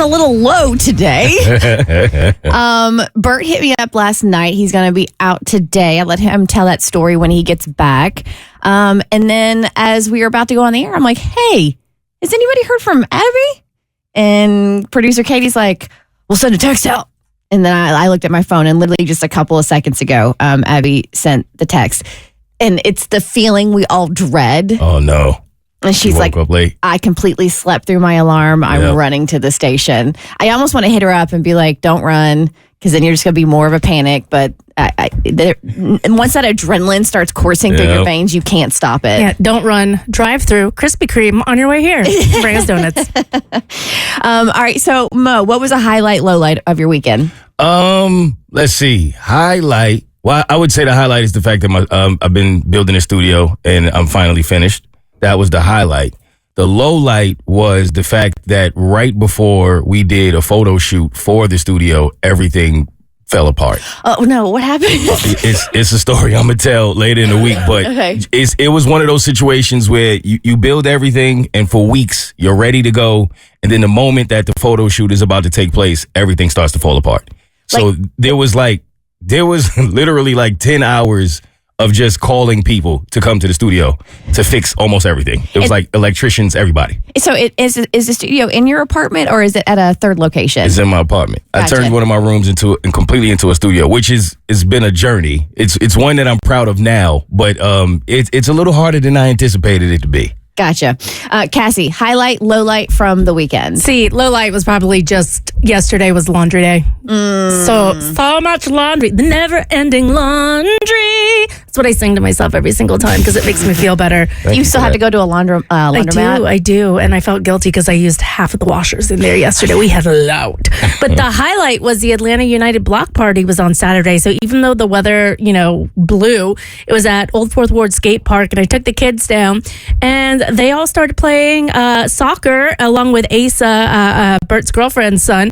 a little low today. Bert hit me up last night. He's going to be out today. I let him tell that story when he gets back. And then as we were about to go on the air, I'm like, hey, has anybody heard from Abby? And producer Katie's like, we'll send a text out. And then I looked at my phone, and literally just a couple of seconds ago, Abby sent the text. And it's the feeling we all dread. Oh, no. And she's like, I completely slept through my alarm. I'm running to the station. I almost want to hit her up and be like, don't run, because then you're just going to be more of a panic. But and once that adrenaline starts coursing through your veins, you can't stop it. Yeah, don't run. Drive through. Krispy Kreme on your way here. Bring us donuts. All right. So, Mo, what was a highlight, low light of your weekend? Let's see. Highlight. Well, I would say the highlight is the fact that I've been building a studio and I'm finally finished. That was the highlight. The low light was the fact that right before we did a photo shoot for the studio, everything fell apart. Oh, no. What happened? It's a story I'm going to tell later in the week, but it was one of those situations where you build everything and for weeks you're ready to go. And then the moment that the photo shoot is about to take place, everything starts to fall apart. So there was literally like 10 hours of just calling people to come to the studio to fix almost everything. It was like electricians, everybody. So is the studio in your apartment or is it at a third location? It's in my apartment. Gotcha. I turned one of my rooms completely into a studio, which it's been a journey. It's one that I'm proud of now, but it's a little harder than I anticipated it to be. Gotcha. Cassie, highlight, low light from the weekend. See, low light was probably just yesterday was laundry day. So much laundry. The never-ending laundry. That's what I sing to myself every single time because it makes me feel better. You still have to go to a laundromat? I do. And I felt guilty because I used half of the washers in there yesterday. We had a lot. But the highlight was the Atlanta United block party was on Saturday. So even though the weather, blew, it was at Old Fourth Ward Skate Park. And I took the kids down and they all started playing soccer along with Asa, Bert's girlfriend's son,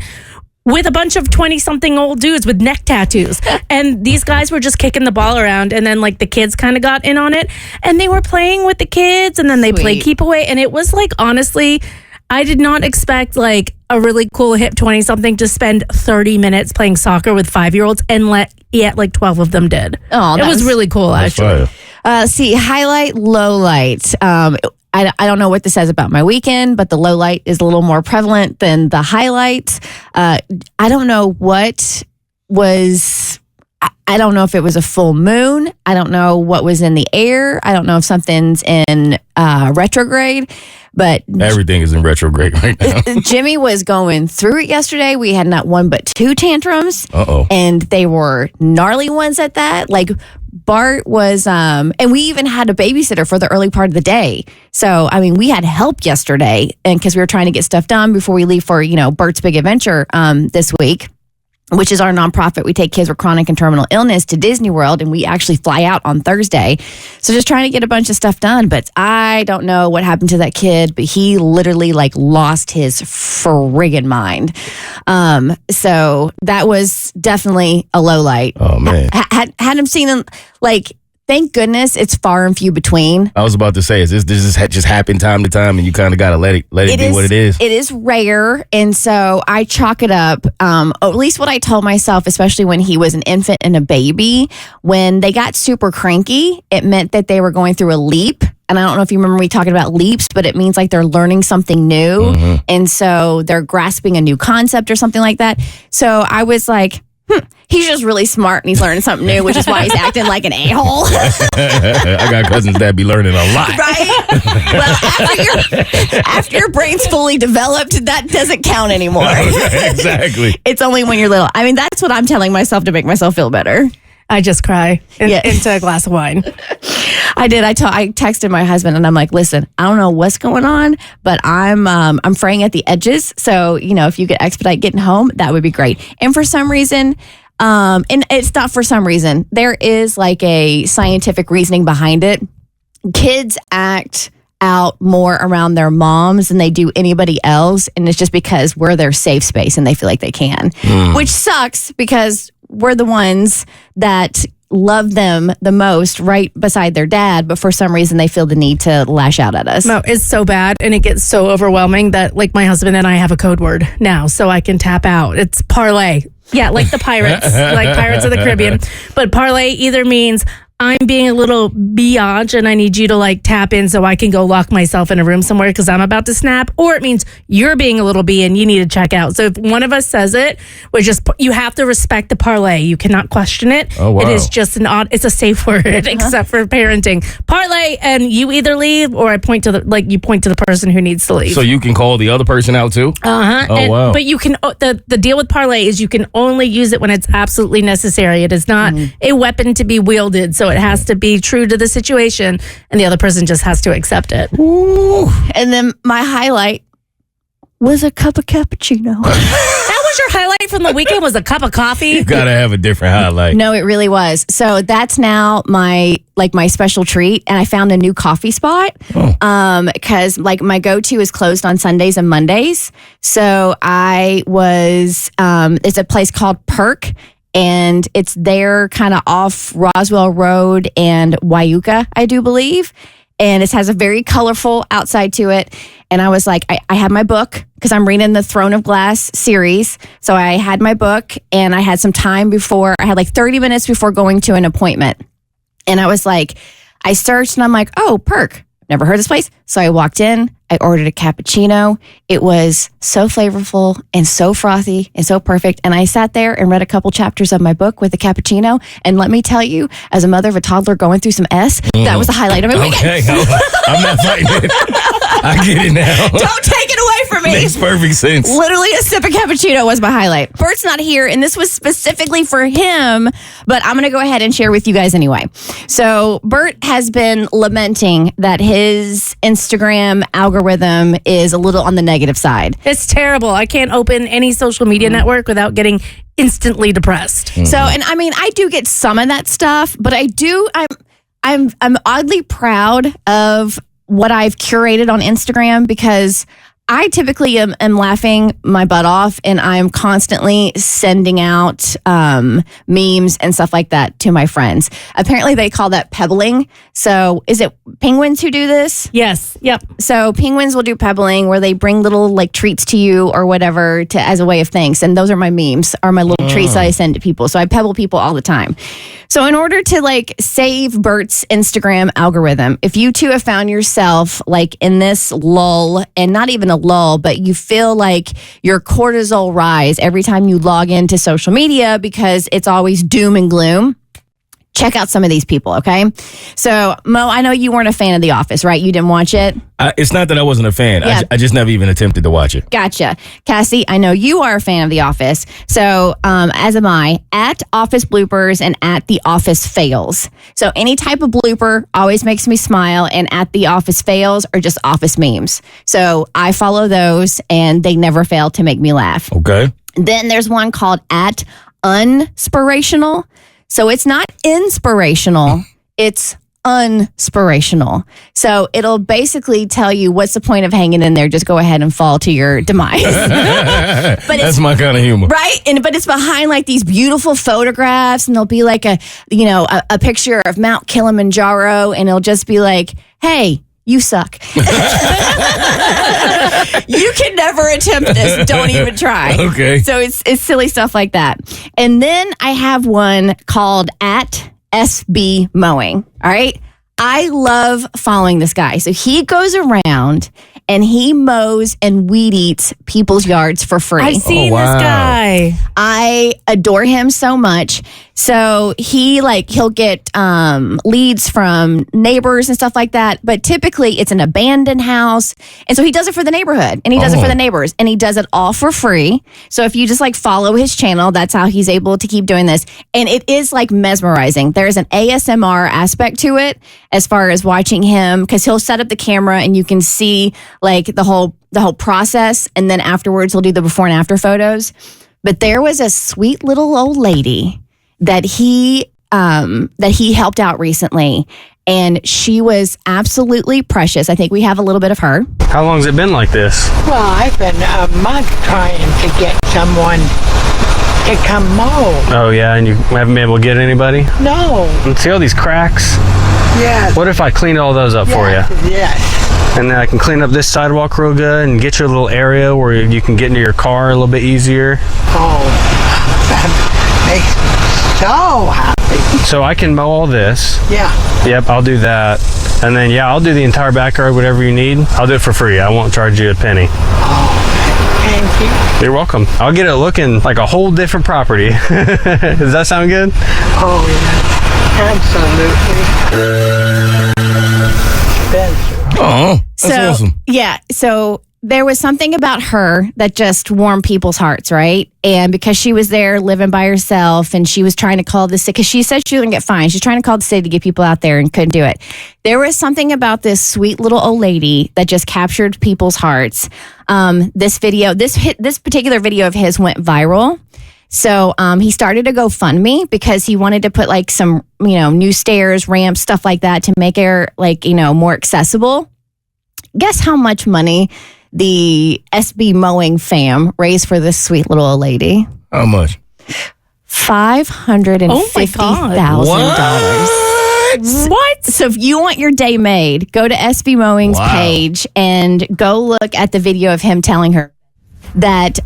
with a bunch of 20-something old dudes with neck tattoos. And these guys were just kicking the ball around. And then, the kids kind of got in on it. And they were playing with the kids. And then they played keep away. And it was, honestly, I did not expect, a really cool, hip 20-something to spend 30 minutes playing soccer with 5-year-olds. And yet, 12 of them did. Oh, it was really cool, actually. See, highlight, low light. I don't know what this says about my weekend, but the low light is a little more prevalent than the highlight. I don't know what was... I don't know if it was a full moon. I don't know what was in the air. I don't know if something's in retrograde, but... Everything is in retrograde right now. Jimmy was going through it yesterday. We had not one but 2 tantrums. Uh-oh. And they were gnarly ones at that. Bart was, and we even had a babysitter for the early part of the day. So, we had help yesterday, and because we were trying to get stuff done before we leave for, Bert's Big Adventure this week, which is our nonprofit. We take kids with chronic and terminal illness to Disney World, and we actually fly out on Thursday. So just trying to get a bunch of stuff done. But I don't know what happened to that kid, but he literally lost his friggin' mind. So that was definitely a low light. Oh, man. Had him seen him, thank goodness it's far and few between. I was about to say, does this just happen time to time and you kind of got to let it be what it is? It is rare. And so I chalk it up, at least what I told myself, especially when he was an infant and a baby, when they got super cranky, it meant that they were going through a leap. And I don't know if you remember me talking about leaps, but it means they're learning something new. Mm-hmm. And so they're grasping a new concept or something like that. So I was like, he's just really smart and he's learning something new, which is why he's acting like an a-hole. I got cousins that be learning a lot. Right? Well, after your brain's fully developed, that doesn't count anymore. Exactly. It's only when you're little. That's what I'm telling myself to make myself feel better. I just cry into a glass of wine. I did. I texted my husband and I'm like, listen, I don't know what's going on, but I'm fraying at the edges. So, if you could expedite getting home, that would be great. And for some reason, and it's not for some reason, there is a scientific reasoning behind it. Kids act out more around their moms than they do anybody else. And it's just because we're their safe space and they feel like they can, which sucks because we're the ones that love them the most right beside their dad, but for some reason they feel the need to lash out at us. No, it's so bad and it gets so overwhelming that like my husband and I have a code word now so I can tap out. It's parlay. Yeah, like the pirates, like Pirates of the Caribbean. But parlay either means I'm being a little biatch and I need you to like tap in so I can go lock myself in a room somewhere because I'm about to snap. Or it means you're being a little bee and you need to check out. So if one of us says it, you have to respect the parlay. You cannot question it. Oh, wow. It is just it's a safe word except for parenting. Parlay and you either leave or you point to the person who needs to leave. So you can call the other person out too? Oh, wow. But you can, the deal with parlay is you can only use it when it's absolutely necessary. It is not a weapon to be wielded. So it has to be true to the situation, and the other person just has to accept it. Ooh. And then my highlight was a cup of cappuccino. That was your highlight from the weekend, was a cup of coffee? You gotta have a different highlight. No, it really was. So that's now my special treat, and I found a new coffee spot. Because my go-to is closed on Sundays and Mondays. So I was it's a place called Perk. And it's there kind of off Roswell Road and Wyuka, I do believe. And it has a very colorful outside to it. And I was like, I had my book because I'm reading the Throne of Glass series. So I had my book and I had some time before. I had like 30 minutes before going to an appointment. And I was like, I searched and I'm like, oh, Perk. Never heard of this place. So I walked in. I ordered a cappuccino. It was so flavorful and so frothy and so perfect. And I sat there and read a couple chapters of my book with a cappuccino. And let me tell you, as a mother of a toddler going through some that was the highlight of my weekend. Okay, I'm not fighting it. I get it now. Don't take it away from me. Makes perfect sense. Literally a sip of cappuccino was my highlight. Bert's not here, and this was specifically for him, but I'm going to go ahead and share with you guys anyway. So Bert has been lamenting that his Instagram algorithm is a little on the negative side. It's terrible. I can't open any social media network without getting instantly depressed. So, and I mean, I do get some of that stuff, but I'm oddly proud of what I've curated on Instagram because I typically am laughing my butt off and I'm constantly sending out memes and stuff like that to my friends. Apparently they call that pebbling. So is it penguins who do this? Yes. Yep. So penguins will do pebbling where they bring little like treats to you or whatever as a way of thanks. And those are my memes, are my little treats that I send to people. So I pebble people all the time. So in order to like save Bert's Instagram algorithm, if you two have found yourself like in this lull, and not even a lull, but you feel like your cortisol rise every time you log into social media because it's always doom and gloom, check out some of these people, okay? So, Mo, I know you weren't a fan of The Office, right? You didn't watch it? It's not that I wasn't a fan. Yeah. I just never even attempted to watch it. Gotcha. Cassie, I know you are a fan of The Office. So, as am I, at Office Bloopers and at The Office Fails. So, any type of blooper always makes me smile, and at The Office Fails are just Office memes. So, I follow those, and they never fail to make me laugh. Okay. Then there's one called at Unspirational. So it's not inspirational, it's unspirational. So it'll basically tell you what's the point of hanging in there. Just go ahead and fall to your demise. But that's my kind of humor. Right? But it's behind like these beautiful photographs and there'll be like a picture of Mount Kilimanjaro and it'll just be like, hey, you suck. You can never attempt this. Don't even try. Okay. So it's silly stuff like that. And then I have one called at SB Mowing. All right. I love following this guy. So he goes around and he mows and weed eats people's yards for free. I've seen this guy. I adore him so much. So he'll get leads from neighbors and stuff like that. But typically it's an abandoned house. And so he does it for the neighborhood and he does it for the neighbors and he does it all for free. So if you just like follow his channel, that's how he's able to keep doing this. And it is like mesmerizing. There's an ASMR aspect to it as far as watching him because he'll set up the camera and you can see like the whole process. And then afterwards he'll do the before and after photos. But there was a sweet little old lady that he helped out recently, and she was absolutely precious. I think we have a little bit of her. How long has it been like this? Well, I've been a month trying to get someone it can mold. Oh, yeah, and you haven't been able to get anybody? No. And see all these cracks? Yes. What if I clean all those up for you? Yes. And then I can clean up this sidewalk real good and get you a little area where you can get into your car a little bit easier. Oh, that makes me so happy. So I can mow all this. Yeah. Yep, I'll do that. And then, yeah, I'll do the entire backyard, whatever you need. I'll do it for free. I won't charge you a penny. Oh, thank you. You're welcome. I'll get it looking like a whole different property. Does that sound good? Oh, yeah. Absolutely. Oh, that's awesome. Yeah. So there was something about her that just warmed people's hearts, right? And because she was there living by herself and she was trying to call the city, because she said she was going to get fined. She's trying to call the city to get people out there and couldn't do it. There was something about this sweet little old lady that just captured people's hearts. This particular video of his went viral. So he started a GoFundMe because he wanted to put like some, new stairs, ramps, stuff like that to make it more accessible. Guess how much money the SB Mowing fam raised for this sweet little old lady? How much? $550,000. What? So if you want your day made, go to SB Mowing's page and go look at the video of him telling her that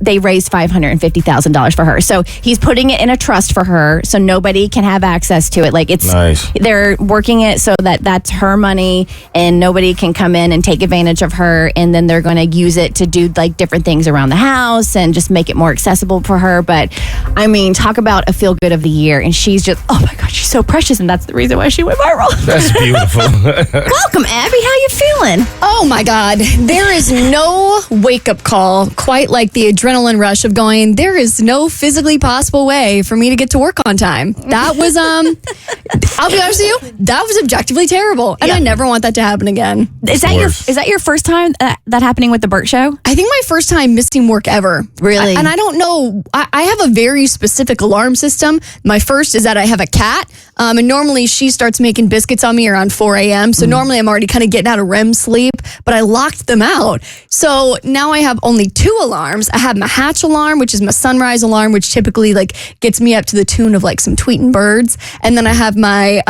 they raised $550,000 for her. So he's putting it in a trust for her so nobody can have access to it. Like it's nice. They're working it so that that's her money and nobody can come in and take advantage of her, and then they're going to use it to do like different things around the house and just make it more accessible for her. But I mean, talk about a feel good of the year, and she's just, oh my God, she's so precious, and that's the reason why she went viral. That's beautiful. Welcome, Abby. How you feeling? Oh my God, there is no wake-up call quite like the adrenaline rush of going, there is no physically possible way for me to get to work on time. That was, I'll be honest with you, that was objectively terrible. And I never want that to happen again. Is that your first time that happening with the Bert Show? I think my first time missing work ever. Really? And I don't know, I have a very specific alarm system. My first is that I have a cat. And normally she starts making biscuits on me around 4 a.m. So normally I'm already kind of getting out of REM sleep, but I locked them out. So now I have only 2 alarms. I have my hatch alarm, which is my sunrise alarm, which typically like gets me up to the tune of like some tweeting birds. And then I have my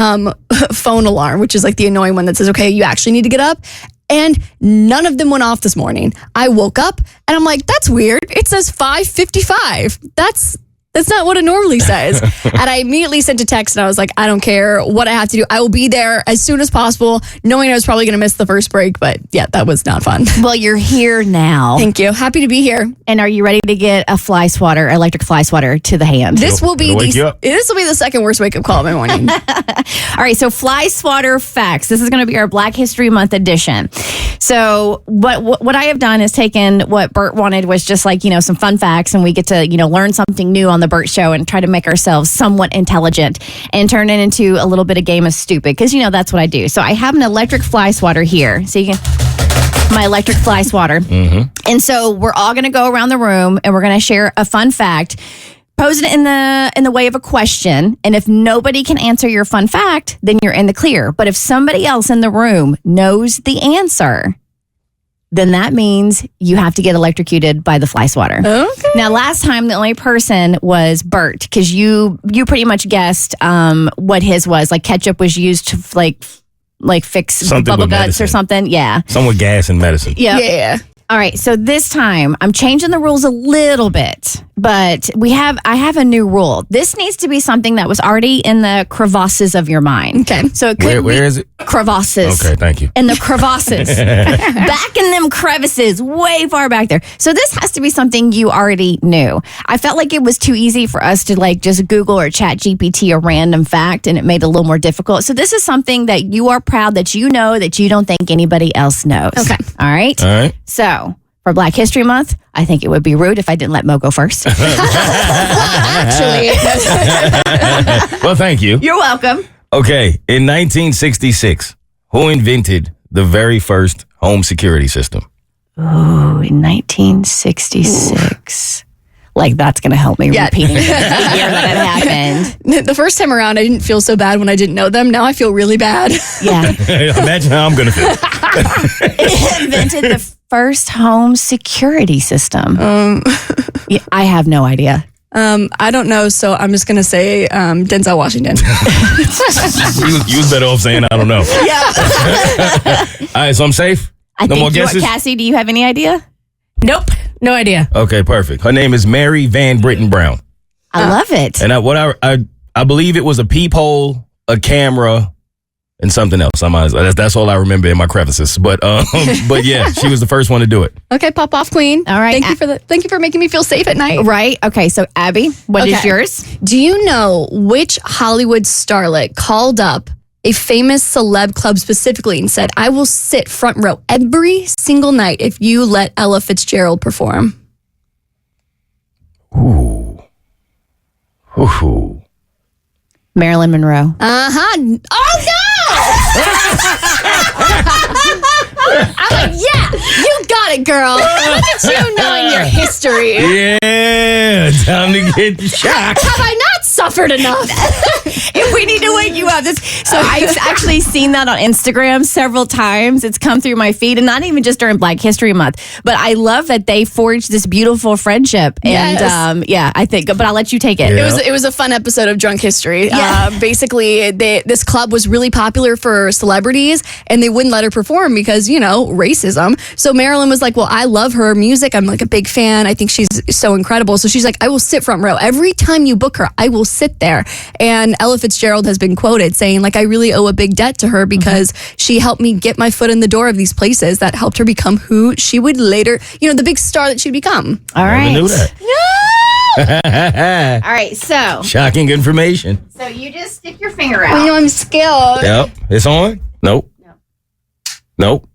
phone alarm, which is like the annoying one that says, okay, you actually need to get up. And none of them went off this morning. I woke up and I'm like, that's weird. It says 5:55. That's not what it normally says. And I immediately sent a text and I was like, I don't care what I have to do. I will be there as soon as possible, knowing I was probably going to miss the first break. But yeah, that was not fun. Well, you're here now. Thank you. Happy to be here. And are you ready to get a electric fly swatter to the hand? This will be the second worst wake-up call of my morning. All right, so fly swatter facts. This is going to be our Black History Month edition. So what I have done is taken what Bert wanted was just like, some fun facts, and we get to, learn something new on the Bert Show and try to make ourselves somewhat intelligent and turn it into a little bit of game of stupid, because that's what I do. So I have an electric fly swatter here. So you can my electric fly swatter. Mm-hmm. And so we're all going to go around the room and we're going to share a fun fact. Pose it in the way of a question, and if nobody can answer your fun fact, then you're in the clear. But if somebody else in the room knows the answer, then that means you have to get electrocuted by the fly swatter. Okay. Now, last time the only person was Bert, because you pretty much guessed what his was. Like ketchup was used to like fix something bubble guts or something. Yeah, some with gas and medicine. Yeah. All right, so this time I'm changing the rules a little bit, but I have a new rule. This needs to be something that was already in the crevasses of your mind. Okay. So it could where is it? Crevasses. Okay, thank you. In the crevasses. Back in them crevices, way far back there. So this has to be something you already knew. I felt like it was too easy for us to just Google or chat GPT a random fact, and it made it a little more difficult. So this is something that you are proud that you know that you don't think anybody else knows. Okay. All right? All right. So for Black History Month, I think it would be rude if I didn't let Mo go first. Actually. Well, thank you. You're welcome. Okay, in 1966, who invented the very first home security system? Oh, in 1966. Like, that's going to help me repeating the year that it happened. The first time around, I didn't feel so bad when I didn't know them. Now I feel really bad. Yeah. Imagine how I'm going to feel. It invented the first home security system? Yeah, I have no idea. I don't know, so I'm just gonna say Denzel Washington. You was better off saying I don't know. Yeah. All right, so I'm safe. No more guesses. Cassie, do you have any idea? Nope. No idea. Okay, perfect. Her name is Mary Van Britton Brown, I love it. and I believe it was a peephole, a camera, and something else. That's all I remember in my crevices. But yeah, she was the first one to do it. Okay, pop off, Queen. All right. Thank you for making me feel safe at night. Right. Okay. So, Abby, what is Okay. yours? Do you know which Hollywood starlet called up a famous celeb club specifically and said, "I will sit front row every single night if you let Ella Fitzgerald perform"? Ooh. Marilyn Monroe. Oh no! I'm like, yeah, you got it, girl. Look at you knowing your history. Yeah, time to get shocked. Have I not suffered enough? If we need to wake you up. So I've actually seen that on Instagram several times. It's come through my feed, and not even just during Black History Month. But I love that they forged this beautiful friendship. And Yes. I think, but I'll let you take it. Yeah. It was a fun episode of Drunk History. Yeah. Basically, this club was really popular for celebrities, and they wouldn't let her perform because, racism. So Marilyn was like, well, I love her music. I'm like a big fan. I think she's so incredible. So she's like, I will sit front row. Every time you book her, I will sit there. And Ella Fitzgerald has been quoted saying, like, I really owe a big debt to her because she helped me get my foot in the door of these places that helped her become who she would later, the big star that she'd become. All right. Never knew that. All right. So Shocking information. you just stick your finger out. I'm scared. Yep. It's on? Nope. Nope.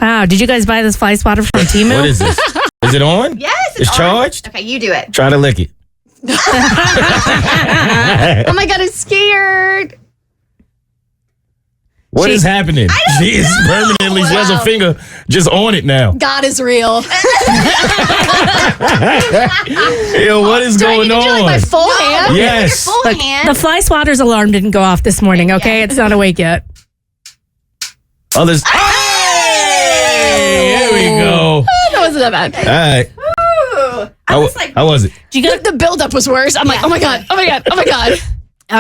Wow. Did you guys buy this fly swatter from Temu? What is this? Is it on? Yes. It's on. charged? Okay, you do it. Try to lick it. Oh my God, I'm scared. What is happening? She is permanently, she has a finger just on it now. God is real. Yo, what is going Did you like my on? full hand? Yes. Full hand. The fly swatter's alarm didn't go off this morning, okay? It's not awake yet. Others. Hey! There we go. That wasn't that bad. All right. Ooh. I was like, How was it? The buildup was worse. I'm like, oh my God. all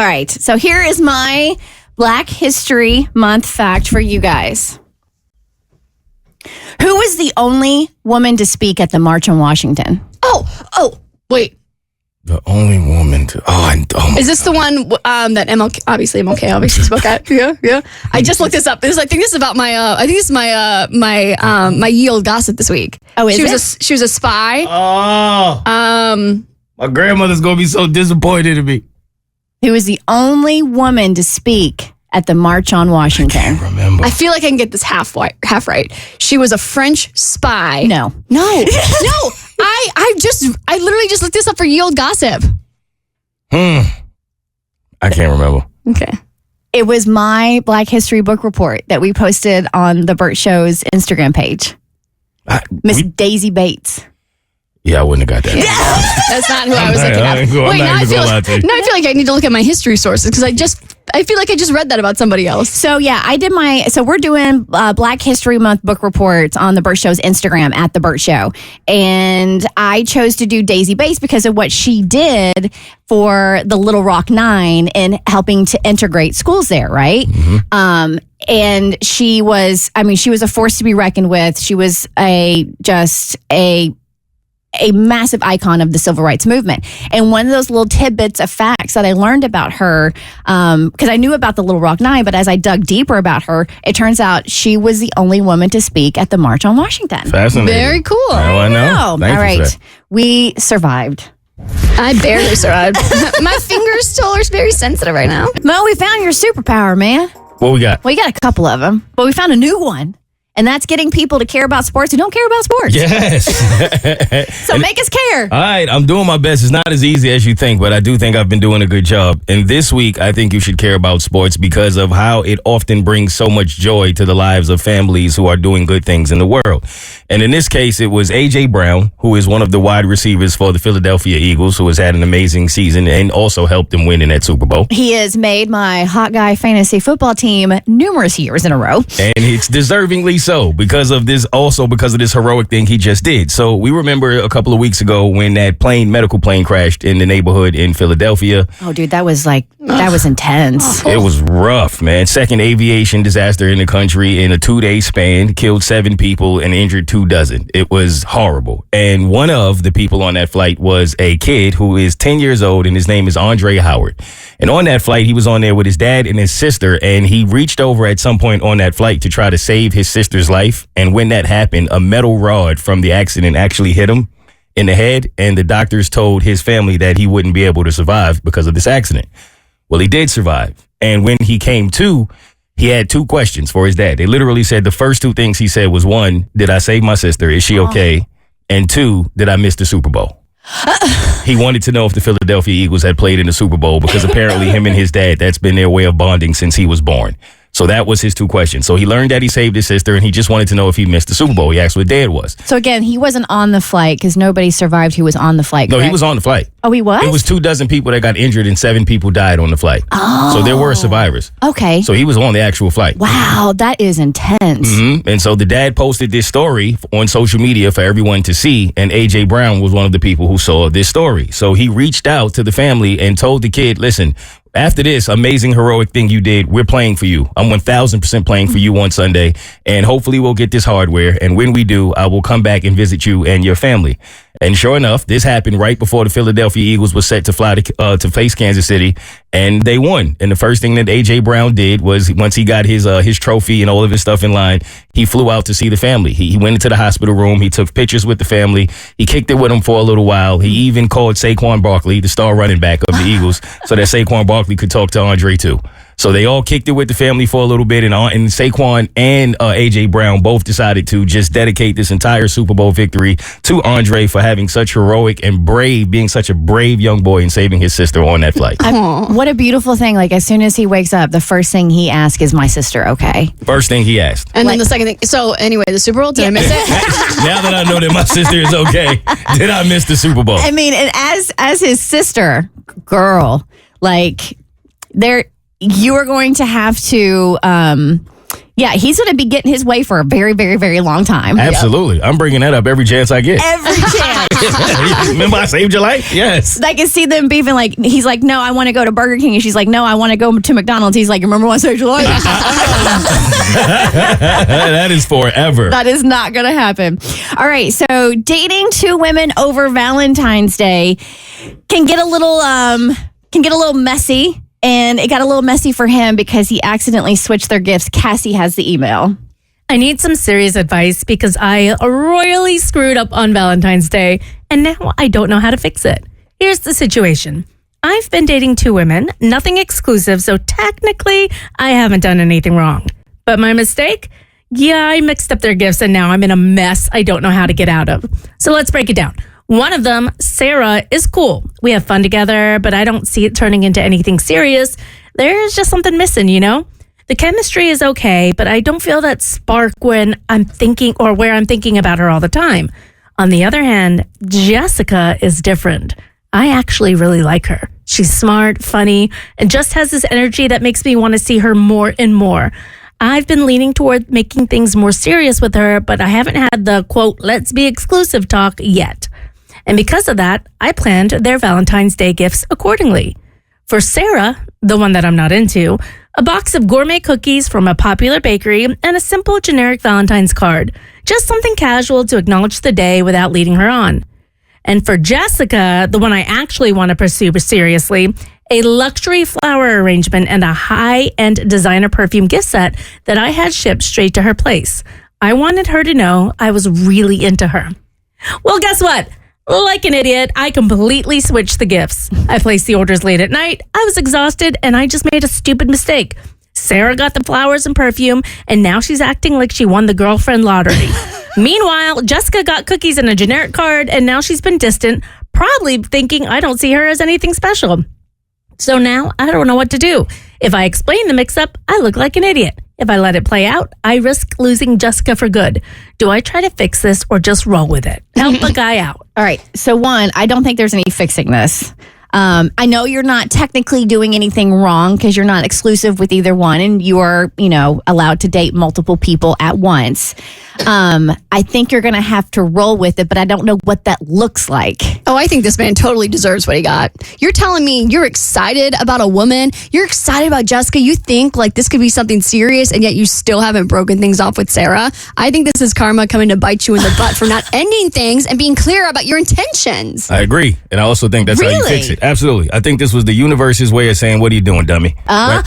right. So here is my Black History Month fact for you guys. Who was the only woman to speak at the March on Washington? Oh, wait. The only woman to. Is this the one that MLK obviously spoke at? Yeah. I just looked this up. I think this is about my. I think this is my ye old gossip this week. Oh, is she it? she was a spy. Oh. My grandmother's gonna be so disappointed in me. Who was the only woman to speak at the March on Washington? Remember? I feel like I can get this half right. She was a French spy. No. I literally just looked this up for ye old gossip. I can't remember. Okay. It was my Black History book report that we posted on the Bert Show's Instagram page. Miss Daisy Bates. Yeah, I wouldn't have got that. That's not who I was looking at. Wait, now I feel like I need to look at my history sources because I feel like I just read that about somebody else. So yeah, we're doing Black History Month book reports on the Bert Show's Instagram at the Bert Show. And I chose to do Daisy Bates because of what she did for the Little Rock Nine in helping to integrate schools there, right? Mm-hmm. And she was a force to be reckoned with. She was a massive icon of the civil rights movement. And one of those little tidbits of facts that I learned about her, because I knew about the Little Rock Nine, but as I dug deeper about her, it turns out she was the only woman to speak at the March on Washington. Fascinating. Very cool. Now I know. All Thank you for right. that. We survived. I barely survived. My fingers still are very sensitive right now. Mo, we found your superpower, man. What we got? Well, you got a couple of them, but we found a new one. And that's getting people to care about sports who don't care about sports. Yes. So make us care. All right, I'm doing my best. It's not as easy as you think, but I do think I've been doing a good job. And this week, I think you should care about sports because of how it often brings so much joy to the lives of families who are doing good things in the world. And in this case, it was A.J. Brown, who is one of the wide receivers for the Philadelphia Eagles, who has had an amazing season and also helped them win in that Super Bowl. He has made my Hot Guy fantasy football team numerous years in a row. And it's deservingly so because of this heroic thing he just did. So we remember a couple of weeks ago when that medical plane crashed in the neighborhood in Philadelphia. Oh, dude, that was intense. It was rough, man. Second aviation disaster in the country in a 2-day span, killed 7 people and injured 24. It was horrible. And one of the people on that flight was a kid who is 10 years old, and his name is Andre Howard. And on that flight, he was on there with his dad and his sister, and he reached over at some point on that flight to try to save his sister's life. And when that happened, a metal rod from the accident actually hit him in the head, and the doctors told his family that he wouldn't be able to survive because of this accident. Well, he did survive. And when he came to, he had 2 questions for his dad. They literally said the first 2 things he said was, 1, did I save my sister? Is she okay? And 2, did I miss the Super Bowl? He wanted to know if the Philadelphia Eagles had played in the Super Bowl because apparently him and his dad, that's been their way of bonding since he was born. So that was his 2 questions. So he learned that he saved his sister, and he just wanted to know if he missed the Super Bowl. He asked what dad was. So again, he wasn't on the flight because nobody survived who was on the flight. No, correct? he was on the flight. Oh, he was? It was 24 people that got injured and 7 people died on the flight. Oh. So there were survivors. Okay. So he was on the actual flight. Wow, that is intense. Mm-hmm. And so the dad posted this story on social media for everyone to see, and A.J. Brown was one of the people who saw this story. So he reached out to the family and told the kid, listen, after this amazing, heroic thing you did, we're playing for you. I'm 1,000% playing for you on Sunday, and hopefully we'll get this hardware. And when we do, I will come back and visit you and your family. And sure enough, this happened right before the Philadelphia Eagles was set to fly to face Kansas City, and they won. And the first thing that A.J. Brown did was, once he got his trophy and all of his stuff in line, he flew out to see the family. He went into the hospital room. He took pictures with the family. He kicked it with them for a little while. He even called Saquon Barkley, the star running back of the Eagles, so that Saquon Barkley could talk to Andre too. So they all kicked it with the family for a little bit, and Saquon and A.J. Brown both decided to just dedicate this entire Super Bowl victory to Andre for having such heroic and being such a brave young boy and saving his sister on that flight. What a beautiful thing. Like, as soon as he wakes up, the first thing he asks is, my sister okay? First thing he asked. And then the second thing. So anyway, the Super Bowl, did I miss it? Now that I know that my sister is okay, did I miss the Super Bowl? I mean, and as his sister, girl, like, you are going to have to, he's going to be getting his way for a very, very, very long time. Absolutely. I'm bringing that up every chance I get. Every chance. Remember I saved your life? Yes. I can see them beefing, like, he's like, no, I want to go to Burger King. And she's like, no, I want to go to McDonald's. He's like, remember when I saved your life? That is forever. That is not going to happen. All right. So dating 2 women over Valentine's Day can get a little messy. And it got a little messy for him because he accidentally switched their gifts. Cassie has the email. I need some serious advice because I royally screwed up on Valentine's Day and now I don't know how to fix it. Here's the situation. I've been dating 2 women, nothing exclusive, so technically I haven't done anything wrong. But my mistake? Yeah, I mixed up their gifts and now I'm in a mess I don't know how to get out of. So let's break it down. One of them, Sarah, is cool. We have fun together, but I don't see it turning into anything serious. There's just something missing, you know? The chemistry is okay, but I don't feel that spark when I'm thinking or where I'm thinking about her all the time. On the other hand, Jessica is different. I actually really like her. She's smart, funny, and just has this energy that makes me want to see her more and more. I've been leaning toward making things more serious with her, but I haven't had the, quote, let's be exclusive talk yet. And because of that, I planned their Valentine's Day gifts accordingly. For Sarah, the one that I'm not into, a box of gourmet cookies from a popular bakery and a simple generic Valentine's card. Just something casual to acknowledge the day without leading her on. And for Jessica, the one I actually want to pursue seriously, a luxury flower arrangement and a high-end designer perfume gift set that I had shipped straight to her place. I wanted her to know I was really into her. Well, guess what? Like an idiot, I completely switched the gifts. I placed the orders late at night. I was exhausted and I just made a stupid mistake. Sarah got the flowers and perfume, and now she's acting like she won the girlfriend lottery. Meanwhile, Jessica got cookies and a generic card, and now she's been distant, probably thinking I don't see her as anything special. So now I don't know what to do. If I explain the mix-up, I look like an idiot. If I let it play out, I risk losing Jessica for good. Do I try to fix this or just roll with it? Help a guy out. All right. So one, I don't think there's any fixing this. I know you're not technically doing anything wrong because you're not exclusive with either one, and you are, allowed to date multiple people at once. I think you're going to have to roll with it, but I don't know what that looks like. Oh, I think this man totally deserves what he got. You're telling me you're excited about a woman. You're excited about Jessica. You think like this could be something serious, and yet you still haven't broken things off with Sarah. I think this is karma coming to bite you in the butt for not ending things and being clear about your intentions. I agree. And I also think that's how you fix it. Absolutely. I think this was the universe's way of saying, what are you doing, dummy? Right?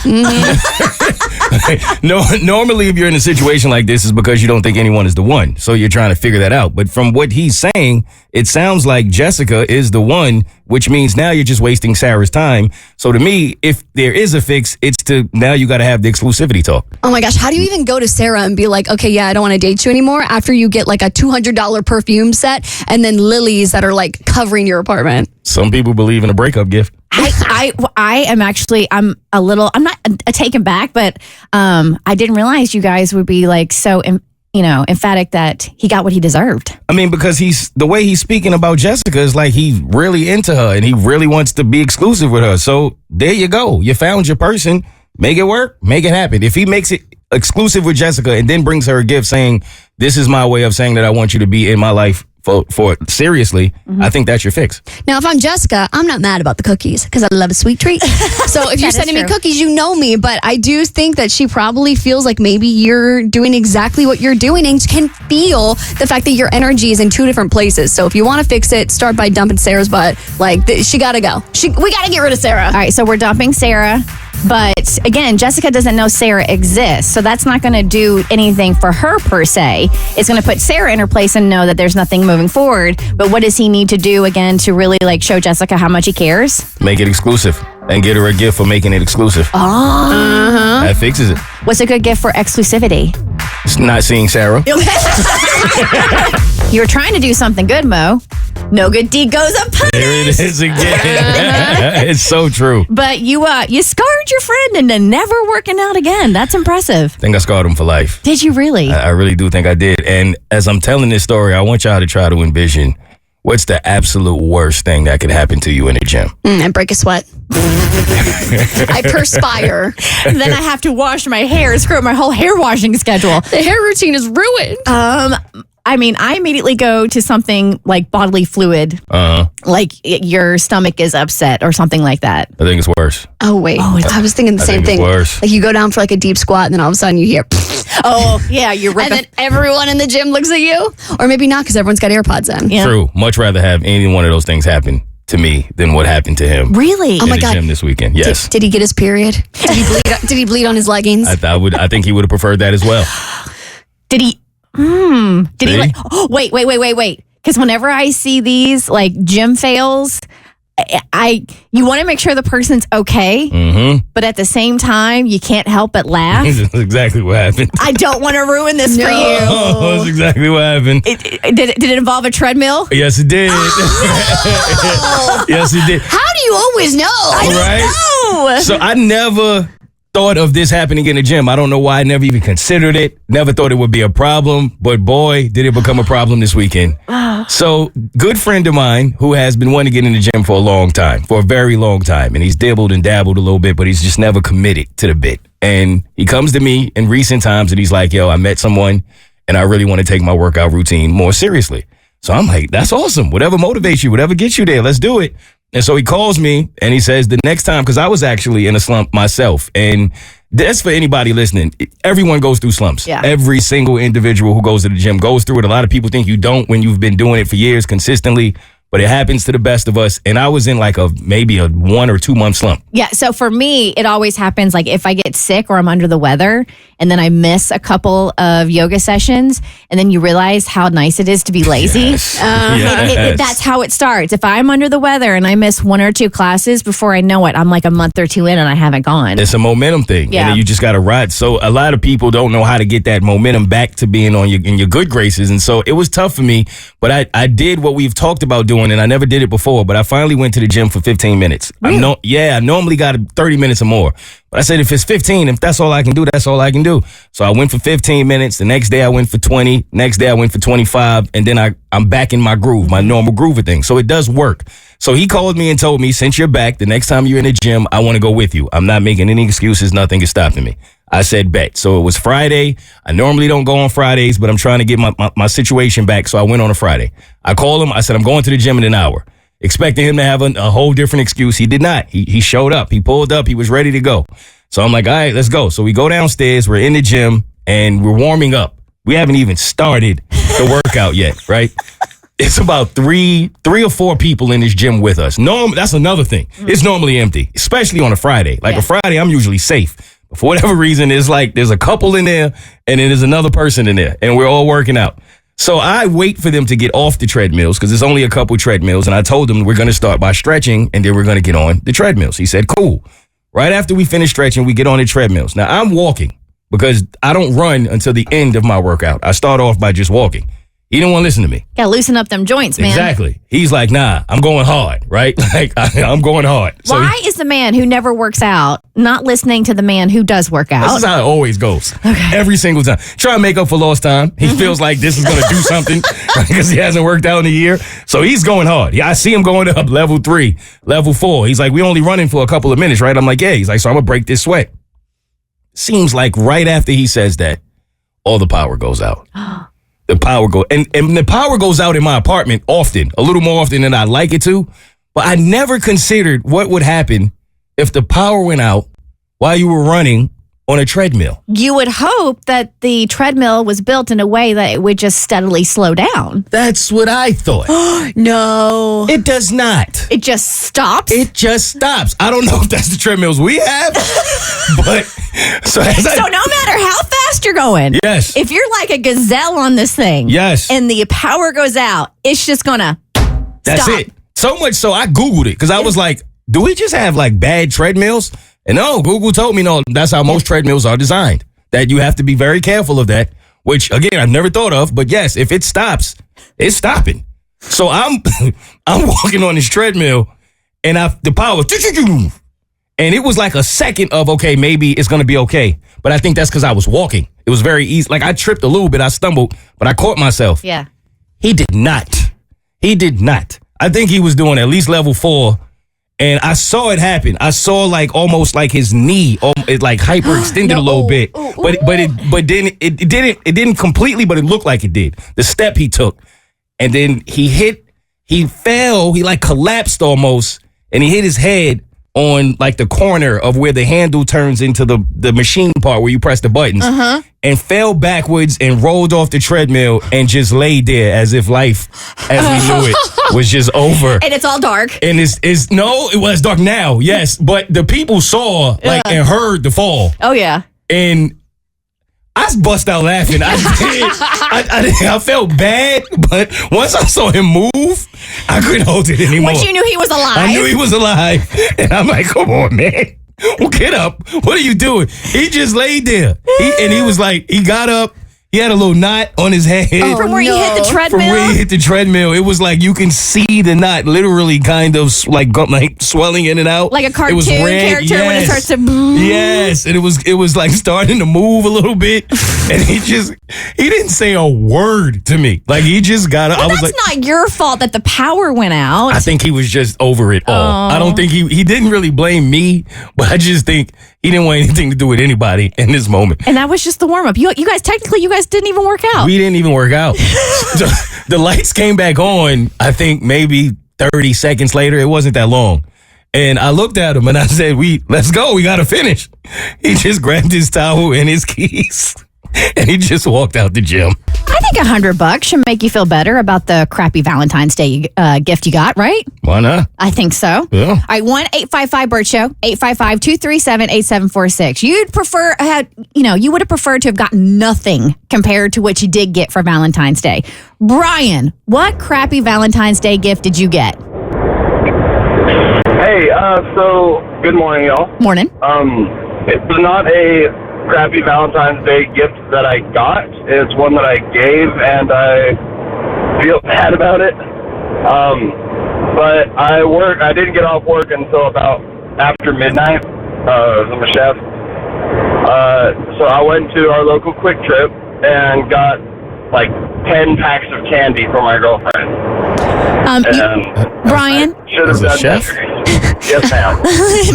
No, normally, if you're in a situation like this, it's because you don't think anyone is the one. So you're trying to figure that out. But from what he's saying, it sounds like Jessica is the one, which means now you're just wasting Sarah's time. So to me, if there is a fix, it's to now you got to have the exclusivity talk. Oh my gosh, how do you even go to Sarah and be like, okay, yeah, I don't want to date you anymore after you get like a $200 perfume set and then lilies that are like covering your apartment? Some people believe in a breakup gift. I am actually, I'm not taken back, but I didn't realize you guys would be like so, emphatic that he got what he deserved. I mean, because the way he's speaking about Jessica is like he's really into her and he really wants to be exclusive with her. So there you go. You found your person. Make it work. Make it happen. If he makes it exclusive with Jessica and then brings her a gift saying, this is my way of saying that I want you to be in my life for seriously, I think that's your fix. Now, if I'm Jessica, I'm not mad about the cookies because I love a sweet treat. So if you're sending me cookies, you know me, but I do think that she probably feels like maybe you're doing exactly what you're doing and can feel the fact that your energy is in two different places. So if you want to fix it, start by dumping Sarah's butt. Like, she got to go. We got to get rid of Sarah. All right, so we're dumping Sarah. But again, Jessica doesn't know Sarah exists, so that's not going to do anything for her per se. It's going to put Sarah in her place and know that there's nothing moving forward. But what does he need to do again to really like show Jessica how much he cares? Make it exclusive and get her a gift for making it exclusive. Oh, that fixes it. What's a good gift for exclusivity? It's not seeing Sarah. You're trying to do something good, Mo. No good deed goes unpunished. There it is again. It's so true. But you scarred your friend into never working out again. That's impressive. I think I scarred him for life. Did you really? I really do think I did. And as I'm telling this story, I want y'all to try to envision what's the absolute worst thing that could happen to you in the gym. I break a sweat. I perspire. Then I have to wash my hair and screw up my whole hair washing schedule. The hair routine is ruined. I mean, I immediately go to something like bodily fluid, like your stomach is upset or something like that. I think it's worse. Oh, wait. I was thinking the same thing. It's worse. Like you go down for like a deep squat and then all of a sudden you hear, oh, yeah, you're right. And then everyone in the gym looks at you. Or maybe not because everyone's got AirPods in. Yeah. True. Much rather have any one of those things happen to me than what happened to him. Really? Oh my God. Gym this weekend. Yes. Did he get his period? Did he bleed on his leggings? I think he would have preferred that as well. Did he? Did he like? Oh, wait. Because whenever I see these like gym fails, you want to make sure the person's okay, but at the same time, you can't help but laugh. That's exactly what happened. I don't want to ruin this for you. Oh, that's exactly what happened. Did it involve a treadmill? Yes, it did. Yes, it did. How do you always know? I don't know. So I never thought of this happening in the gym. I don't know why I never even considered it. Never thought it would be a problem. But boy, did it become a problem this weekend. So, good friend of mine who has been wanting to get in the gym for a very long time. And he's dibbled and dabbled a little bit, but he's just never committed to the bit. And he comes to me in recent times and he's like, yo, I met someone and I really want to take my workout routine more seriously. So I'm like, that's awesome. Whatever motivates you, whatever gets you there, let's do it. And so he calls me and he says the next time, because I was actually in a slump myself. And that's for anybody listening. Everyone goes through slumps. Yeah. Every single individual who goes to the gym goes through it. A lot of people think you don't when you've been doing it for years consistently. but it happens to the best of us. And I was in like maybe a 1 or 2 month slump. Yeah. So for me, it always happens like if I get sick or I'm under the weather and then I miss a couple of yoga sessions and then you realize how nice it is to be lazy. Yes. That's how it starts. If I'm under the weather and I miss 1 or 2 classes, before I know it, I'm like a month or 2 in and I haven't gone. It's a momentum thing. Yeah. And you just got to ride. So a lot of people don't know how to get that momentum back to being in your good graces. And so it was tough for me, but I did what we've talked about doing, and I never did it before, but I finally went to the gym for 15 minutes. Really? I normally got 30 minutes or more. But I said, if it's 15, if that's all I can do, that's all I can do. So I went for 15 minutes. The next day I went for 20. Next day I went for 25. And then I'm back in my groove, my normal groove of things. So it does work. So he called me and told me, since you're back, the next time you're in the gym, I want to go with you. I'm not making any excuses. Nothing is stopping me. I said, bet. So it was Friday. I normally don't go on Fridays, but I'm trying to get my situation back. So I went on a Friday. I called him. I said, I'm going to the gym in an hour. Expecting him to have a whole different excuse. He did not. He showed up. He pulled up. He was ready to go. So I'm like, all right, let's go. So we go downstairs. We're in the gym and we're warming up. We haven't even started the workout yet, right? It's about three or four people in this gym with us. That's another thing. It's normally empty, especially on a Friday. Like a Friday, I'm usually safe. But for whatever reason, it's like there's a couple in there and then there's another person in there and we're all working out. So I wait for them to get off the treadmills because there's only a couple treadmills. And I told them we're going to start by stretching and then we're going to get on the treadmills. He said, cool. Right after we finish stretching, we get on the treadmills. Now, I'm walking because I don't run until the end of my workout. I start off by just walking. He didn't want to listen to me. Gotta loosen up them joints, man. Exactly. He's like, nah, I'm going hard, right? Like, I'm going hard. So why is the man who never works out not listening to the man who does work out? This is how it always goes. Okay. Every single time. Try to make up for lost time. He feels like this is going to do something because he hasn't worked out in a year. So he's going hard. Yeah, I see him going up level 3, level 4. He's like, we only running for a couple of minutes, right? I'm like, yeah. He's like, so I'm going to break this sweat. Seems like right after he says that, all the power goes out. The power and the power goes out in my apartment often, a little more often than I'd like it to. But I never considered what would happen if the power went out while you were running on a treadmill. You would hope that the treadmill was built in a way that it would just steadily slow down. That's what I thought. No. It does not. It just stops? It just stops. I don't know if that's the treadmills we have, but so no matter how fast you're going, yes, if you're like a gazelle on this thing, yes, and the power goes out, it's just gonna That's stop. it. So much so I Googled it because I was like, do we just have like bad treadmills? And no, Google told me no, that's how most treadmills are designed. That you have to be very careful of that, which again, I've never thought of. But yes, if it stops, it's stopping. So I'm walking on this treadmill and the power, and it was like a second of, okay, maybe it's going to be okay. But I think that's because I was walking. It was very easy. Like I tripped a little bit, I stumbled, but I caught myself. Yeah. He did not. I think he was doing at least level 4. And I saw it happen. I saw like almost like his knee, it like hyperextended a little bit, but then it didn't completely, but it looked like it did. The step he took, and then he fell, he like collapsed almost, and he hit his head on like the corner of where the handle turns into the machine part where you press the buttons, and fell backwards and rolled off the treadmill and just laid there as if life as we knew it was just over. And it's all dark. And it was dark now, yes, but the people saw and heard the fall. Oh yeah. And I bust out laughing. I felt bad, but once I saw him move, I couldn't hold it anymore. Once you knew he was alive. I knew he was alive. And I'm like, come on, man. Well, get up. What are you doing? He just laid there. He was like, he got up. He had a little knot on his head. From where he hit the treadmill? From where he hit the treadmill. It was like you can see the knot literally kind of like swelling in and out. Like a cartoon character when it starts to... Yes. And it was like starting to move a little bit. And he didn't say a word to me. Like he just got up. Well, that's not your fault that the power went out. I think he was just over it all. I don't think he didn't really blame me, but I just think he didn't want anything to do with anybody in this moment. And that was just the warm-up. You guys didn't even work out. We didn't even work out. The lights came back on, I think maybe 30 seconds later. It wasn't that long. And I looked at him and I said, let's go. We got to finish. He just grabbed his towel and his keys. And he just walked out the gym. I think $100 should make you feel better about the crappy Valentine's Day gift you got, right? Why not? I think so. Yeah. All right, 1-855-BERT Show, 855-237-8746. You'd prefer, you would have preferred to have gotten nothing compared to what you did get for Valentine's Day. Brian, what crappy Valentine's Day gift did you get? Hey, so good morning, y'all. Morning. It's not a crappy Valentine's Day gift that I got. It's one that I gave, and I feel bad about it. But I didn't get off work until about after midnight. I'm a chef. So I went to our local Quick Trip and got like 10 packs of candy for my girlfriend. Brian? Should have done chef? that. Yes, ma'am.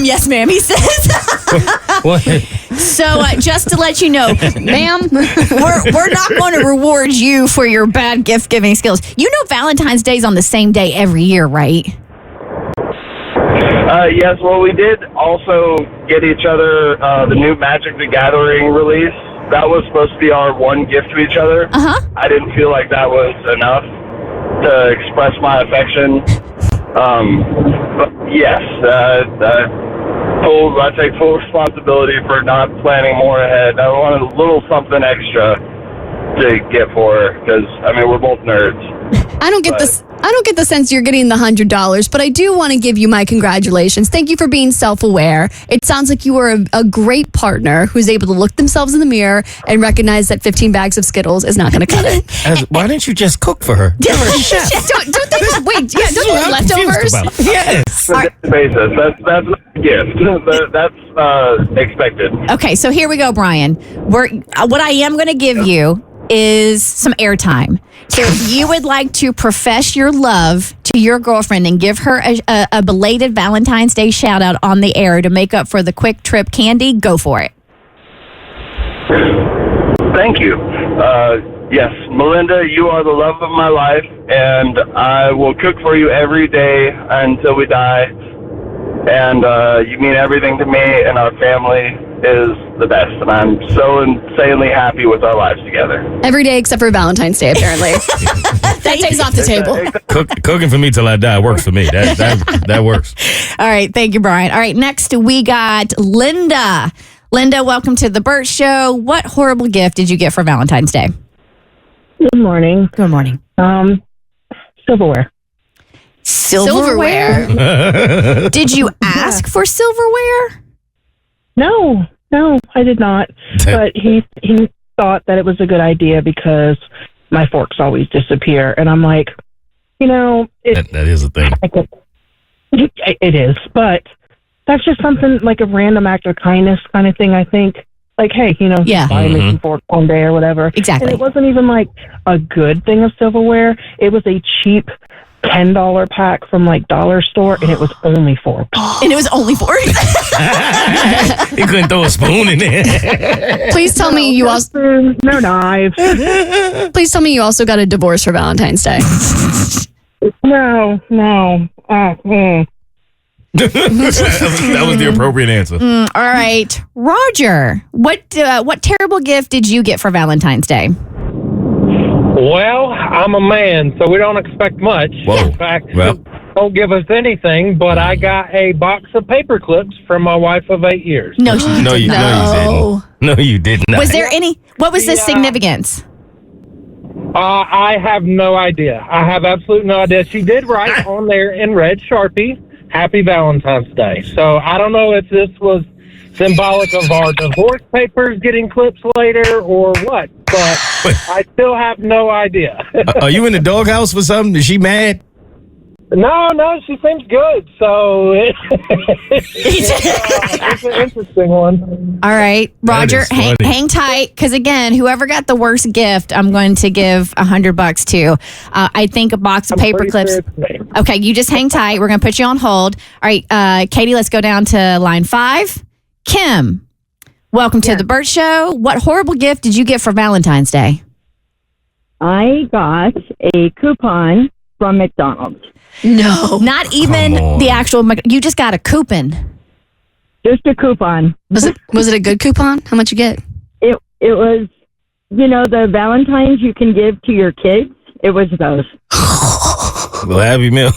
Yes, ma'am, he says. What? So just to let you know, Ma'am. we're not going to reward you for your bad gift-giving skills. You know Valentine's Day's on the same day every year, right? Yes, well, we did also get each other the new Magic the Gathering release. That was supposed to be our one gift to each other. Uh-huh. I didn't feel like that was enough to express my affection. But yes, I take full responsibility for not planning more ahead. I wanted a little something extra to get for her because, we're both nerds. I don't get this. I don't get the sense you're getting the $100, but I do want to give you my congratulations. Thank you for being self-aware. It sounds like you are a great partner who's able to look themselves in the mirror and recognize that 15 bags of Skittles is not going to cut it. Why didn't you just cook for her? Give her a chef. Don't they have leftovers? Yes. Basis. That's not a gift. That's expected. Okay, so here we go, Brian. What I am going to give you is some airtime. So if you would like to profess your love to your girlfriend and give her a belated Valentine's Day shout out on the air to make up for the Quick Trip candy, go for it. Thank you. Yes, Melinda, you are the love of my life, and I will cook for you every day until we die. And you mean everything to me, and our family is the best. And I'm so insanely happy with our lives together. Every day except for Valentine's Day, apparently. That takes off the table. Cooking for me till I die works for me. That works. All right, thank you, Brian. All right, next we got Linda. Linda, welcome to the Bert Show. What horrible gift did you get for Valentine's Day? Good morning. Good morning. Silverware. Silverware? Did you ask for silverware? No, I did not. But he thought that it was a good idea because my forks always disappear. And I'm like, that is a thing. It is. But that's just something like a random act of kindness kind of thing, I think. Like, hey, buy me some forks one day or whatever. Exactly. And it wasn't even like a good thing of silverware. It was a cheap $10 pack from like dollar store, and it was only $4. And it was only $4. He couldn't throw a spoon in there. Please tell me you also no knives. Please tell me you also got a divorce for Valentine's Day. No. That was the appropriate answer. All right, Roger. What terrible gift did you get for Valentine's Day? Well, I'm a man, so we don't expect much. Whoa. In fact, don't give us anything, but I got a box of paper clips from my wife of 8 years. No, you didn't. No, you did not. Was there any? What was the significance? I have no idea. I have absolutely no idea. She did write on there in red Sharpie, Happy Valentine's Day. So I don't know if this was symbolic of our divorce papers getting clips later or what, but I still have no idea. Are you in the doghouse for something? Is she mad? No, she seems good. So it's an interesting one. All right, Roger, hang tight, because again, whoever got the worst gift, I'm going to give $100 to. I think a box of paper clips. Okay, you just hang tight. We're going to put you on hold. All right, Katie, let's go down to line 5. Kim, welcome to the Bert Show. What horrible gift did you get for Valentine's Day? I got a coupon from McDonald's. No. Not even the actual, you just got a coupon. Just a coupon. Was it a good coupon? How much you get? It was the Valentines you can give to your kids? It was those. Well, happy meal.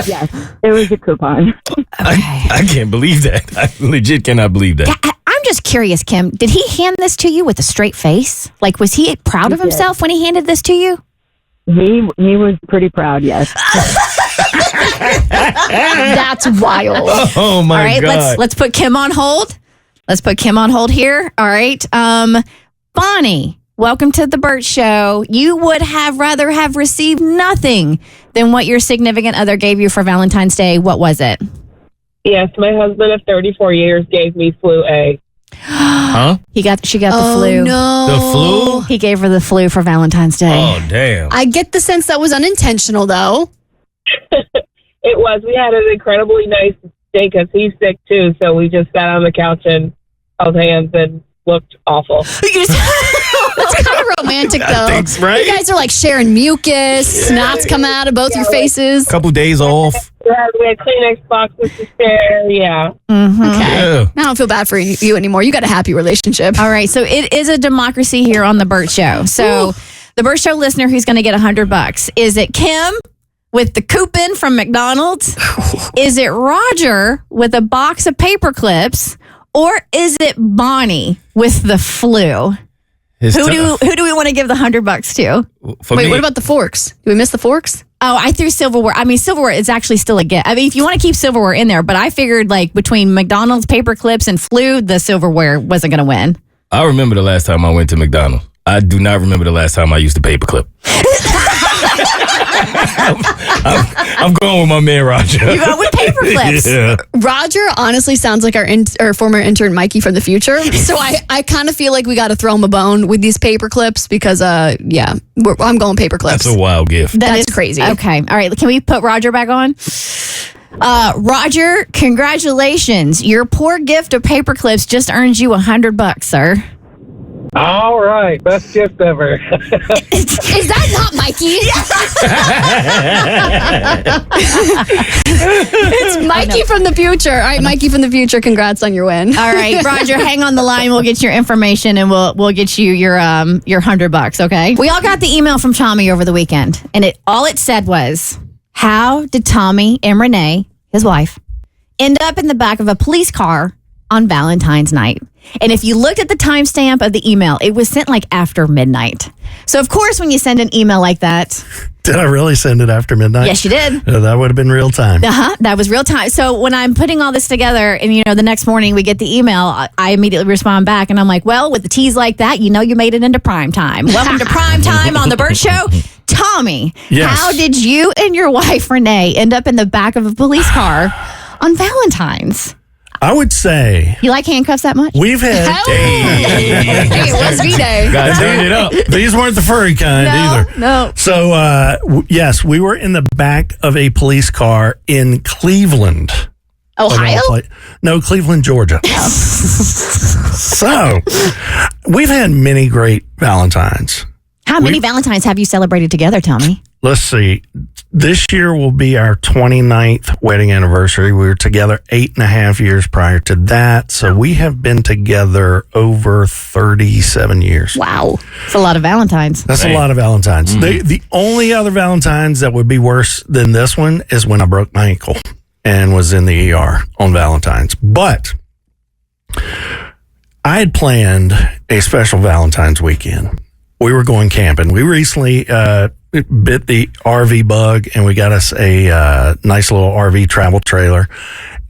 Yes, it was a coupon. I can't believe that. I legit cannot believe that. I'm just curious, Kim. Did he hand this to you with a straight face? Like, was he proud of himself when he handed this to you? He was pretty proud, yes. That's wild. Oh, my All right, God. let's put Kim on hold. Let's put Kim on hold here. All right. Bonnie, welcome to the Bert Show. You would have rather have received nothing than what your significant other gave you for Valentine's Day. What was it? Yes, my husband of 34 years gave me flu A. Huh? She got the flu. No. The flu? He gave her the flu for Valentine's Day. Oh, damn. I get the sense that was unintentional, though. It was. We had an incredibly nice day because he's sick too, so we just sat on the couch and held hands and looked awful. That's kind of romantic, though. Thanks, right? You guys are like sharing mucus, snots come out of both your faces. Couple days off. We had Kleenex boxes to spare. Yeah. Mm-hmm. Okay. Yeah. I don't feel bad for you anymore. You got a happy relationship. All right, so it is a democracy here on the Bert Show. So the Bert Show listener who's going to get $100, is it Kim with the coupon from McDonald's? Is it Roger with a box of paper clips? Or is it Bonnie with the flu? Who do we want to give the $100 to? Wait, what about the forks? Do we miss the forks? Oh, I threw silverware. I mean, silverware is actually still a gift. I mean, if you want to keep silverware in there, but I figured like between McDonald's paper clips and flu, the silverware wasn't going to win. I remember the last time I went to McDonald's. I do not remember the last time I used a paperclip. I'm going with my man Roger. You go with paper clips. Yeah. Roger honestly sounds like our former intern Mikey from the future. So I kind of feel like we got to throw him a bone with these paper clips because, I'm going paper clips. That's a wild gift. That's crazy. Okay. All right. Can we put Roger back on? Roger, congratulations. Your poor gift of paper clips just earned you $100, sir. All right, best gift ever. Is that not Mikey? It's Mikey from the future. All right, Mikey from the future, congrats on your win. All right, Roger, hang on the line. We'll get your information and we'll get you your $100, okay? We all got the email from Tommy over the weekend, and all it said was, how did Tommy and Renee, his wife, end up in the back of a police car on Valentine's night? And if you looked at the timestamp of the email, it was sent like after midnight. So, of course, when you send an email like that... Did I really send it after midnight? Yes, you did. That would have been real time. That was real time. So when I'm putting all this together and, the next morning we get the email, I immediately respond back and I'm like, well, with the tease like that, you made it into prime time. Welcome to prime time on the Bert Show. Tommy, yes. How did you and your wife, Renee, end up in the back of a police car on Valentine's? I would say... You like handcuffs that much? We've had... Hey, it was V-Day. Gotta turn it up. These weren't the furry kind either. No. So, yes, we were in the back of a police car in Cleveland. Ohio? No, Cleveland, Georgia. So, we've had many great Valentines. How many Valentines have you celebrated together, Tommy? Let's see. This year will be our 29th wedding anniversary. We were together 8.5 years prior to that. So we have been together over 37 years. Wow. It's a lot of Valentines. That's a lot of Valentines. Mm-hmm. The only other Valentines that would be worse than this one is when I broke my ankle and was in the ER on Valentine's. But I had planned a special Valentine's weekend. We were going camping. We recently bit the RV bug, and we got us a nice little RV travel trailer.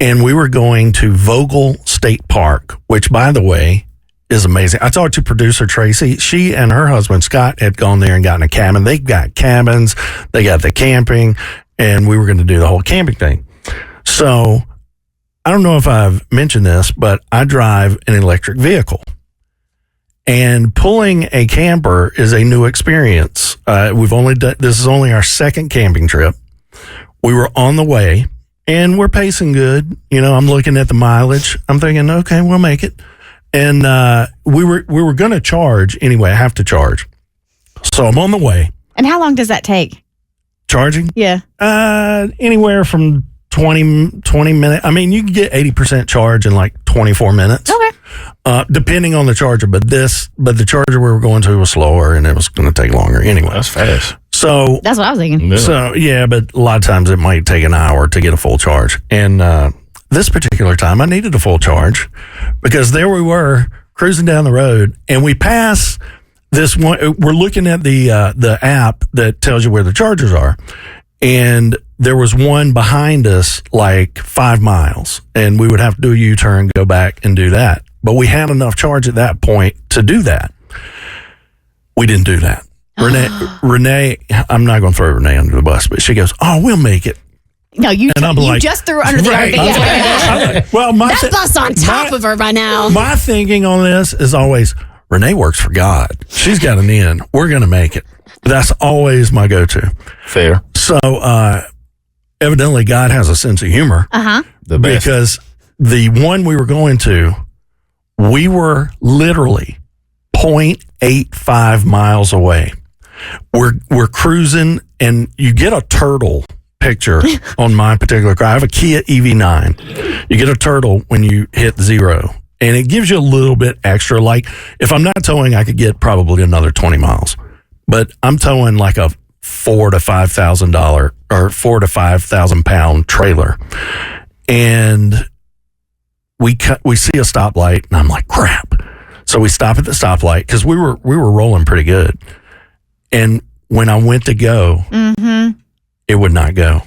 And we were going to Vogel State Park, which, by the way, is amazing. I talked to producer Tracy. She and her husband, Scott, had gone there and gotten a cabin. They got cabins. They got the camping, and we were going to do the whole camping thing. So I don't know if I've mentioned this, but I drive an electric vehicle. And pulling a camper is a new experience. This is only our second camping trip. We were on the way and we're pacing good. I'm looking at the mileage. I'm thinking, okay, we'll make it. And, we were going to charge anyway. I have to charge. So I'm on the way. And how long does that take? Charging? Yeah. Anywhere from 20 minutes. I mean, you can get 80% charge in like 20 24 minutes. Okay. Depending on the charger, but the charger we were going to was slower and it was going to take longer anyway. That's fast. So that's what I was thinking. Yeah. So yeah, but a lot of times it might take an hour to get a full charge. And this particular time I needed a full charge because there we were cruising down the road and we pass this one. We're looking at the app that tells you where the chargers are. And there was one behind us like 5 miles and we would have to do a U-turn, go back and do that. But we had enough charge at that point to do that. We didn't do that. Renee, I'm not going to throw Renee under the bus, but she goes, "Oh, we'll make it." No, you just threw her under the RV. Well, that bus on top of her by now. My thinking on this is always, Renee works for God. She's got an in. We're going to make it. That's always my go-to. Fair. So, evidently, God has a sense of humor. The best. Because the one we were going to, we were literally 0.85 miles away. We're cruising, and you get a turtle picture on my particular car. I have a Kia EV9. You get a turtle when you hit 0, and it gives you a little bit extra. Like, if I'm not towing, I could get probably another 20 miles. But I'm towing like a $4,000 to $5,000 or 4,000 to 5,000 pound trailer, and we see a stoplight, and I'm like, crap. So we stop at the stoplight because we were rolling pretty good. And when I went to go, it would not go.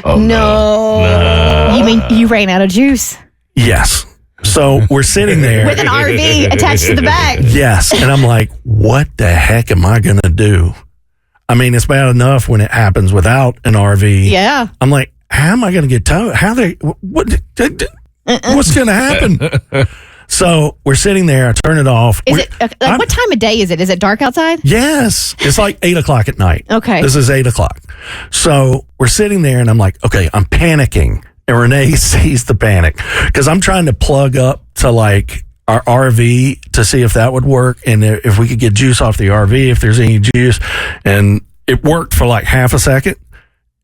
No. You mean you ran out of juice? Yes. So we're sitting there with an RV attached to the back. Yes. And I'm like, what the heck am I going to do? I mean, it's bad enough when it happens without an RV. Yeah. I'm like, how am I going to get towed? What's going to happen? So we're sitting there. I turn it off. What time of day is it? Is it dark outside? Yes. It's like 8:00 at night. Okay. This is 8:00. So we're sitting there and I'm like, okay, I'm panicking. And Renee sees the panic because I'm trying to plug up to like our RV to see if that would work. And if we could get juice off the RV, if there's any juice. And it worked for like half a second.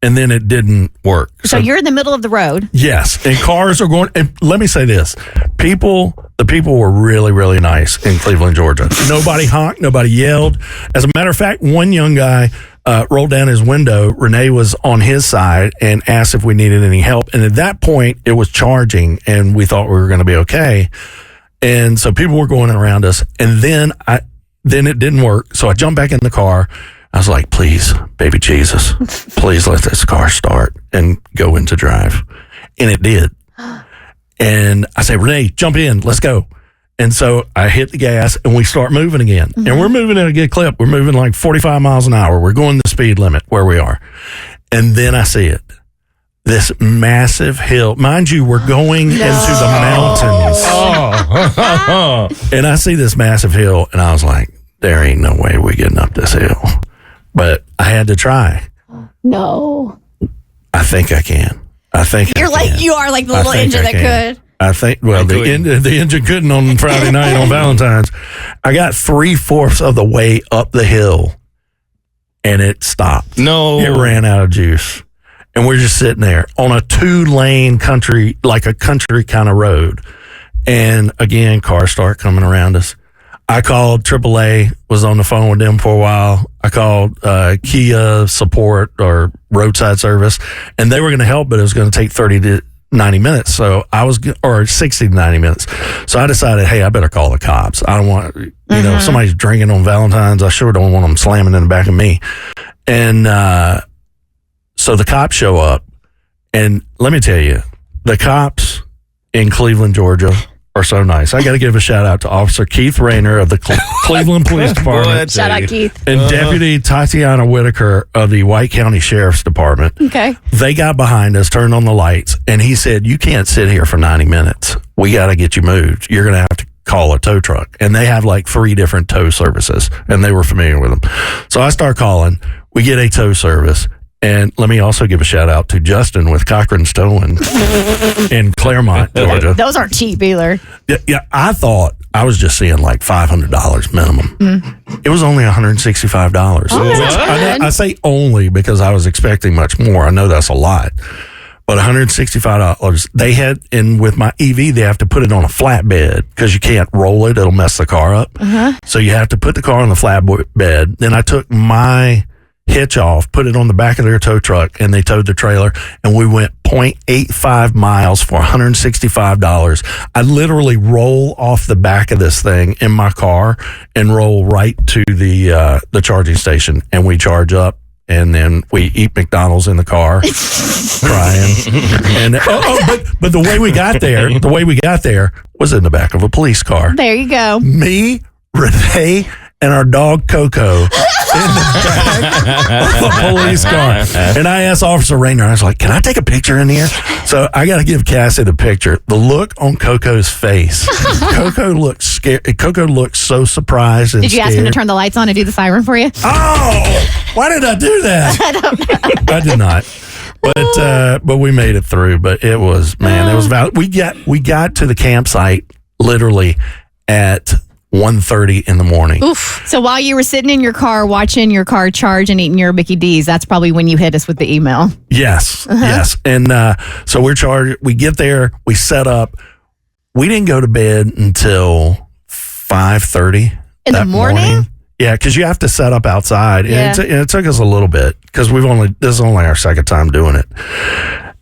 And then it didn't work. So you're in the middle of the road. Yes. And cars are going. And let me say this. The people were really, really nice in Cleveland, Georgia. Nobody honked. Nobody yelled. As a matter of fact, one young guy rolled down his window. Renee was on his side and asked if we needed any help. And at that point, it was charging and we thought we were going to be okay. And so people were going around us. And then it didn't work. So I jumped back in the car. I was like, please, baby Jesus, please let this car start and go into drive. And it did. And I said, Renee, jump in, let's go. And so I hit the gas and we start moving again. Mm-hmm. And we're moving at a good clip. We're moving like 45 miles an hour. We're going the speed limit where we are. And then I see it. This massive hill. Mind you, we're going into the mountains. And I see this massive hill and I was like, there ain't no way we're getting up this hill. But I had to try. No. I think I can. You are like the little engine that could. I think, the engine couldn't on Friday night on Valentine's. I got 3/4 of the way up the hill and it stopped. No. It ran out of juice. And we're just sitting there on a 2-lane country, like a country kind of road. And again, cars start coming around us. I called AAA, was on the phone with them for a while. I called Kia support or roadside service, and they were going to help, but it was going to take 30 to 90 minutes. So or 60 to 90 minutes. So I decided, hey, I better call the cops. I don't want, if somebody's drinking on Valentine's, I sure don't want them slamming in the back of me. And so the cops show up, and let me tell you, the cops in Cleveland, Georgia, are so nice. I got to give a shout out to Officer Keith Rayner of the Cleveland Police Department. Shout out, Keith. And Deputy Tatiana Whitaker of the White County Sheriff's Department. Okay. They got behind us, turned on the lights, and he said, you can't sit here for 90 minutes. We got to get you moved. You're going to have to call a tow truck. And they have like 3 different tow services, and they were familiar with them. So I start calling. We get a tow service. And let me also give a shout out to Justin with Cochran's Towing in Claremont, Georgia. Those aren't cheap either. Yeah, I thought I was just seeing like $500 minimum. It was only $165. Oh, I say only because I was expecting much more. I know that's a lot. But $165. They had, and with my EV, they have to put it on a flatbed because you can't roll it. It'll mess the car up. So you have to put the car on the flatbed. Then I took my hitch off, put it on the back of their tow truck, and they towed the trailer, and we went 0.85 miles for $165. I literally roll off the back of this thing in my car and roll right to the charging station, and we charge up. And then we eat McDonald's in the car, crying. And but the way we got there was in the back of a police car. There you go. Me, Renee, and our dog Coco in the back of a police car. And I asked Officer Rainer, I was like, "Can I take a picture in here?" So I got to give Cassie the picture. The look on Coco's face. Coco looked scared. Coco looked so surprised and Did you ask him to turn the lights on and do the siren for you? Oh, why did I do that? I don't know. I did not. But we made it through. But it was, man, it was valid. We got to the campsite literally at 1:30 in the morning. Oof. So while you were sitting in your car watching your car charge and eating your Mickey D's, that's probably when you hit us with the email. Yes. Yes. And so we're charged. We get there. We set up. We didn't go to bed until 5:30 in the morning. Yeah, because you have to set up outside. Yeah. And it took us a little bit because this is only our second time doing it.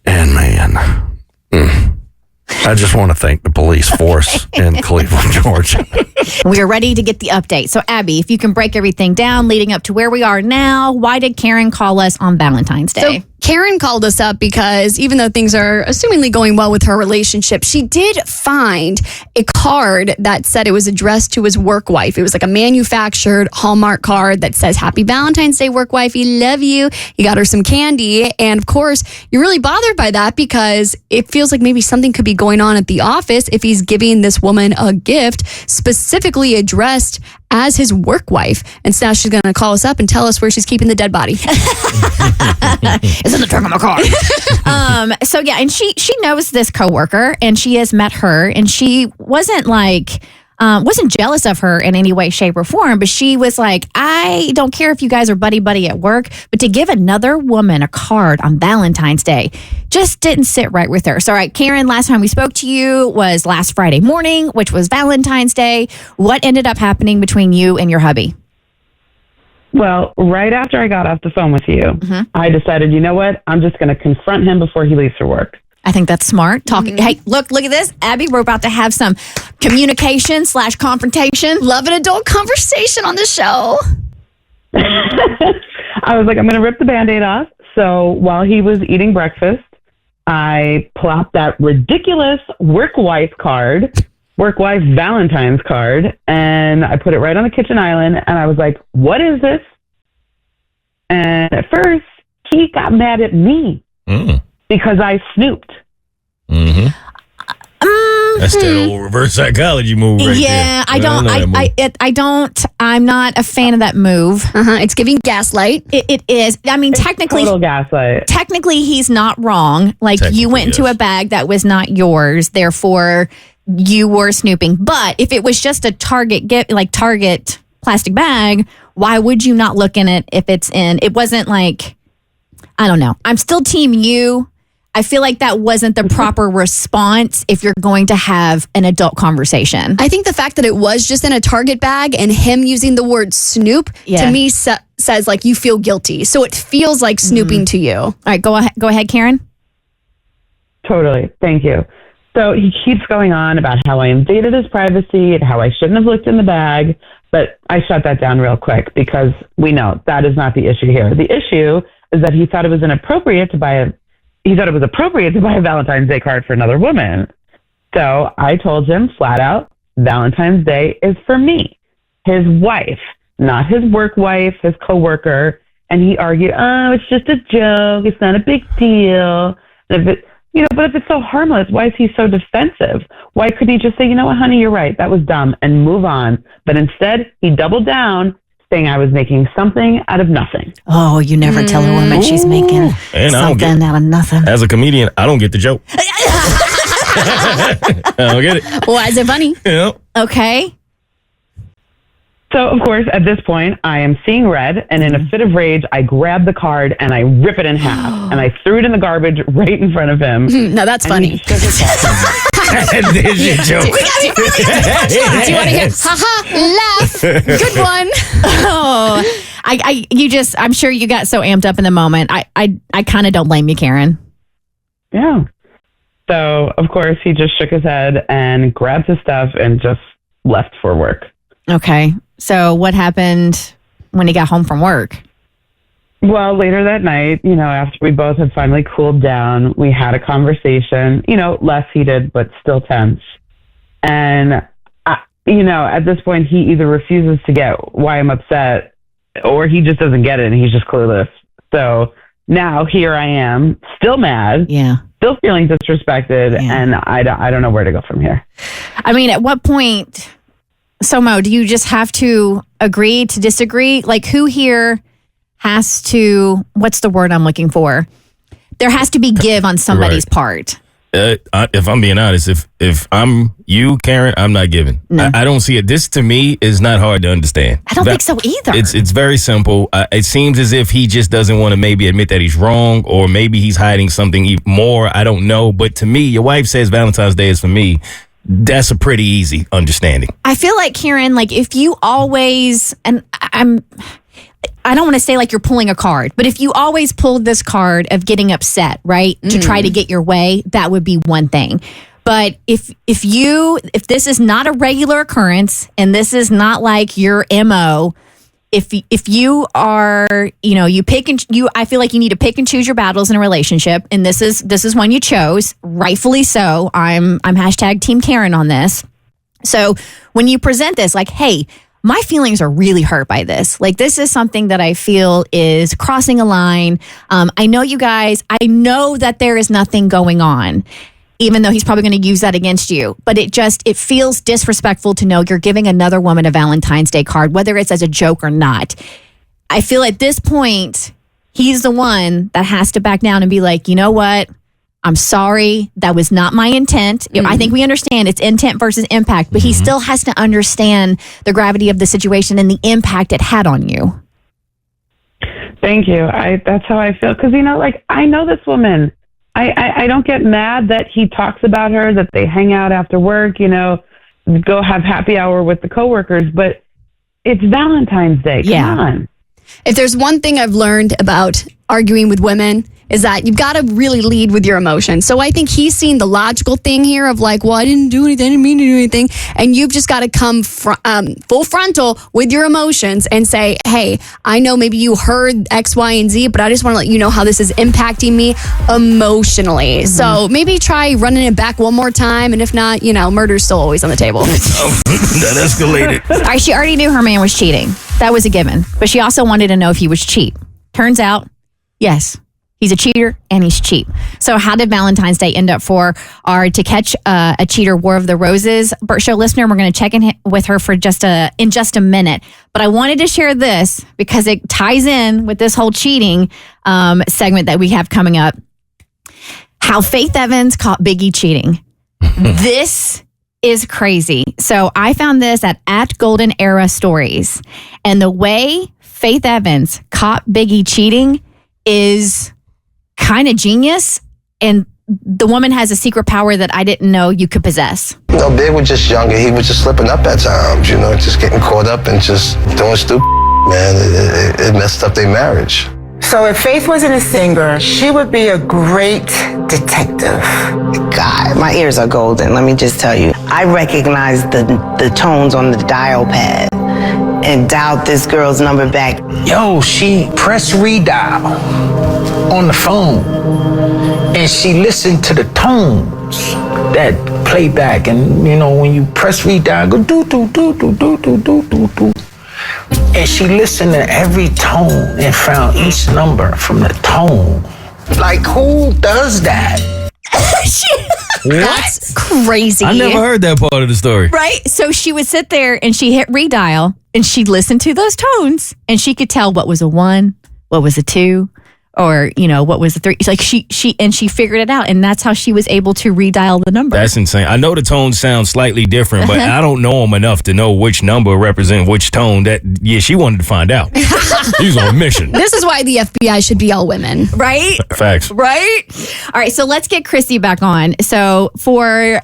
And man, I just want to thank the police force in Cleveland, Georgia. We are ready to get the update. So, Abby, if you can break everything down leading up to where we are now, why did Karen call us on Valentine's Day? So Karen called us up because even though things are assumingly going well with her relationship, she did find a card that said it was addressed to his work wife. It was like a manufactured Hallmark card that says, "Happy Valentine's Day, work wifey, love you." He got her some candy. And of course, you're really bothered by that because it feels like maybe something could be going on at the office if he's giving this woman a gift specifically addressed as his work wife. And so now she's going to call us up and tell us where she's keeping the dead body. It's in the trunk of my car. So yeah, and she knows this coworker, and she has met her, and she wasn't jealous of her in any way, shape, or form, but she was like, I don't care if you guys are buddy at work, but to give another woman a card on Valentine's Day just didn't sit right with her. So, all right, Karen, last time we spoke to you was last Friday morning, which was Valentine's Day. What ended up happening between you and your hubby? Well, right after I got off the phone with you, I decided, you know what? I'm just going to confront him before he leaves for work. I think that's smart. Talking. Hey, look at this. Abby, we're about to have some communication/confrontation. Love an adult conversation on the show. I was like, I'm going to rip the Band-Aid off. So while he was eating breakfast, I plopped that ridiculous work wife Valentine's card, and I put it right on the kitchen island, and I was like, what is this? And at first, he got mad at me because I snooped. That's that old reverse psychology move right there. I'm not a fan of that move. It's giving gaslight. It is. I mean, technically, total gaslight. Technically, he's not wrong. Like, you went into a bag that was not yours, therefore you were snooping. But if it was just a Target plastic bag, why would you not look in it if it's in? It wasn't like, I don't know. I'm still team you. I feel like that wasn't the proper response if you're going to have an adult conversation. I think the fact that it was just in a Target bag and him using the word snoop to me says like you feel guilty. So it feels like snooping to you. All right, go ahead, Karen. Totally. Thank you. So he keeps going on about how I invaded his privacy and how I shouldn't have looked in the bag. But I shut that down real quick because we know that is not the issue here. The issue is that he thought it was appropriate to buy a Valentine's Day card for another woman. So I told him flat out, Valentine's Day is for me, his wife, not his work wife, his coworker. And he argued, oh, it's just a joke. It's not a big deal. And but if it's so harmless, why is he so defensive? Why couldn't he just say, you know what, honey, you're right. That was dumb and move on. But instead, he doubled down, saying I was making something out of nothing. Oh, you never tell a woman she's making something out of nothing. As a comedian, I don't get the joke. I don't get it. Why is it funny? Yeah. Okay. So, of course, at this point, I am seeing red, and in a fit of rage, I grab the card and I rip it in half, and I threw it in the garbage right in front of him. No, that's funny. There's your joke. Do you want to hear? Laugh. Good one. Oh, I'm sure you got so amped up in the moment. I kind of don't blame you, Karen. Yeah. So, of course, he just shook his head and grabbed his stuff and just left for work. Okay. So what happened when he got home from work? Well, later that night, after we both had finally cooled down, we had a conversation, less heated, but still tense. And, at this point, he either refuses to get why I'm upset or he just doesn't get it and he's just clueless. So now here I am, still mad. Yeah. Still feeling disrespected. Yeah. And I don't know where to go from here. I mean, at what point... So, Mo, do you just have to agree to disagree? Like, who here has to, what's the word I'm looking for? There has to be give on somebody's part. If I'm being honest, if I'm you, Karen, I'm not giving. No. I don't see it. This, to me, is not hard to understand. I don't think so either. It's very simple. It seems as if he just doesn't want to maybe admit that he's wrong, or maybe he's hiding something even more. I don't know. But to me, your wife says Valentine's Day is for me. That's a pretty easy understanding. I feel like, Karen, like if you always, and I don't want to say like you're pulling a card, but if you always pulled this card of getting upset, right, to try to get your way, that would be one thing. But if this is not a regular occurrence and this is not like your MO, if you are, I feel like you need to pick and choose your battles in a relationship, and this is one you chose, rightfully so. I'm hashtag Team Karen on this. So when you present this, like, hey, my feelings are really hurt by this. Like, this is something that I feel is crossing a line. I know you guys. I know that there is nothing going on, even though he's probably going to use that against you. But it feels disrespectful to know you're giving another woman a Valentine's Day card, whether it's as a joke or not. I feel at this point, he's the one that has to back down and be like, you know what? I'm sorry. That was not my intent. I think we understand it's intent versus impact, but he still has to understand the gravity of the situation and the impact it had on you. Thank you. That's how I feel. Because, I know this woman. I don't get mad that he talks about her, that they hang out after work, go have happy hour with the coworkers, but it's Valentine's Day. Come on. If there's one thing I've learned about arguing with women, is that you've got to really lead with your emotions. So I think he's seen the logical thing here of like, well, I didn't do anything, I didn't mean to do anything. And you've just got to come full frontal with your emotions and say, hey, I know maybe you heard X, Y, and Z, but I just want to let you know how this is impacting me emotionally. So maybe try running it back one more time. And if not, murder's still always on the table. That escalated. All right, she already knew her man was cheating. That was a given. But she also wanted to know if he was cheap. Turns out, yes. He's a cheater and he's cheap. So how did Valentine's Day end up for our To Catch a Cheater War of the Roses Bert Show listener? We're going to check in with her for just a minute. But I wanted to share this because it ties in with this whole cheating segment that we have coming up. How Faith Evans caught Biggie cheating. This is crazy. So I found this at Golden Era Stories. And the way Faith Evans caught Biggie cheating is kind of genius, and the woman has a secret power that I didn't know you could possess. Big was just younger. He was just slipping up at times, just getting caught up and just doing stupid, man. It messed up their marriage. So if Faith wasn't a singer, she would be a great detective. God, my ears are golden, let me just tell you. I recognize the tones on the dial pad and dialed this girl's number back. Yo, she pressed redial on the phone and she listened to the tones that play back. And when you press redial, go do do do do do do do do do. And she listened to every tone and found each number from the tone. Like, who does that? That's crazy. I never heard that part of the story. Right? So she would sit there and she hit redial and she'd listen to those tones and she could tell what was a 1, what was a 2, or what was the 3? Like she figured it out, and that's how she was able to redial the number. That's insane. I know the tones sound slightly different, but I don't know them enough to know which number represent which tone. She wanted to find out. She's on a mission. This is why the FBI should be all women. Right? Facts. Right? All right, so let's get Chrissy back on. So for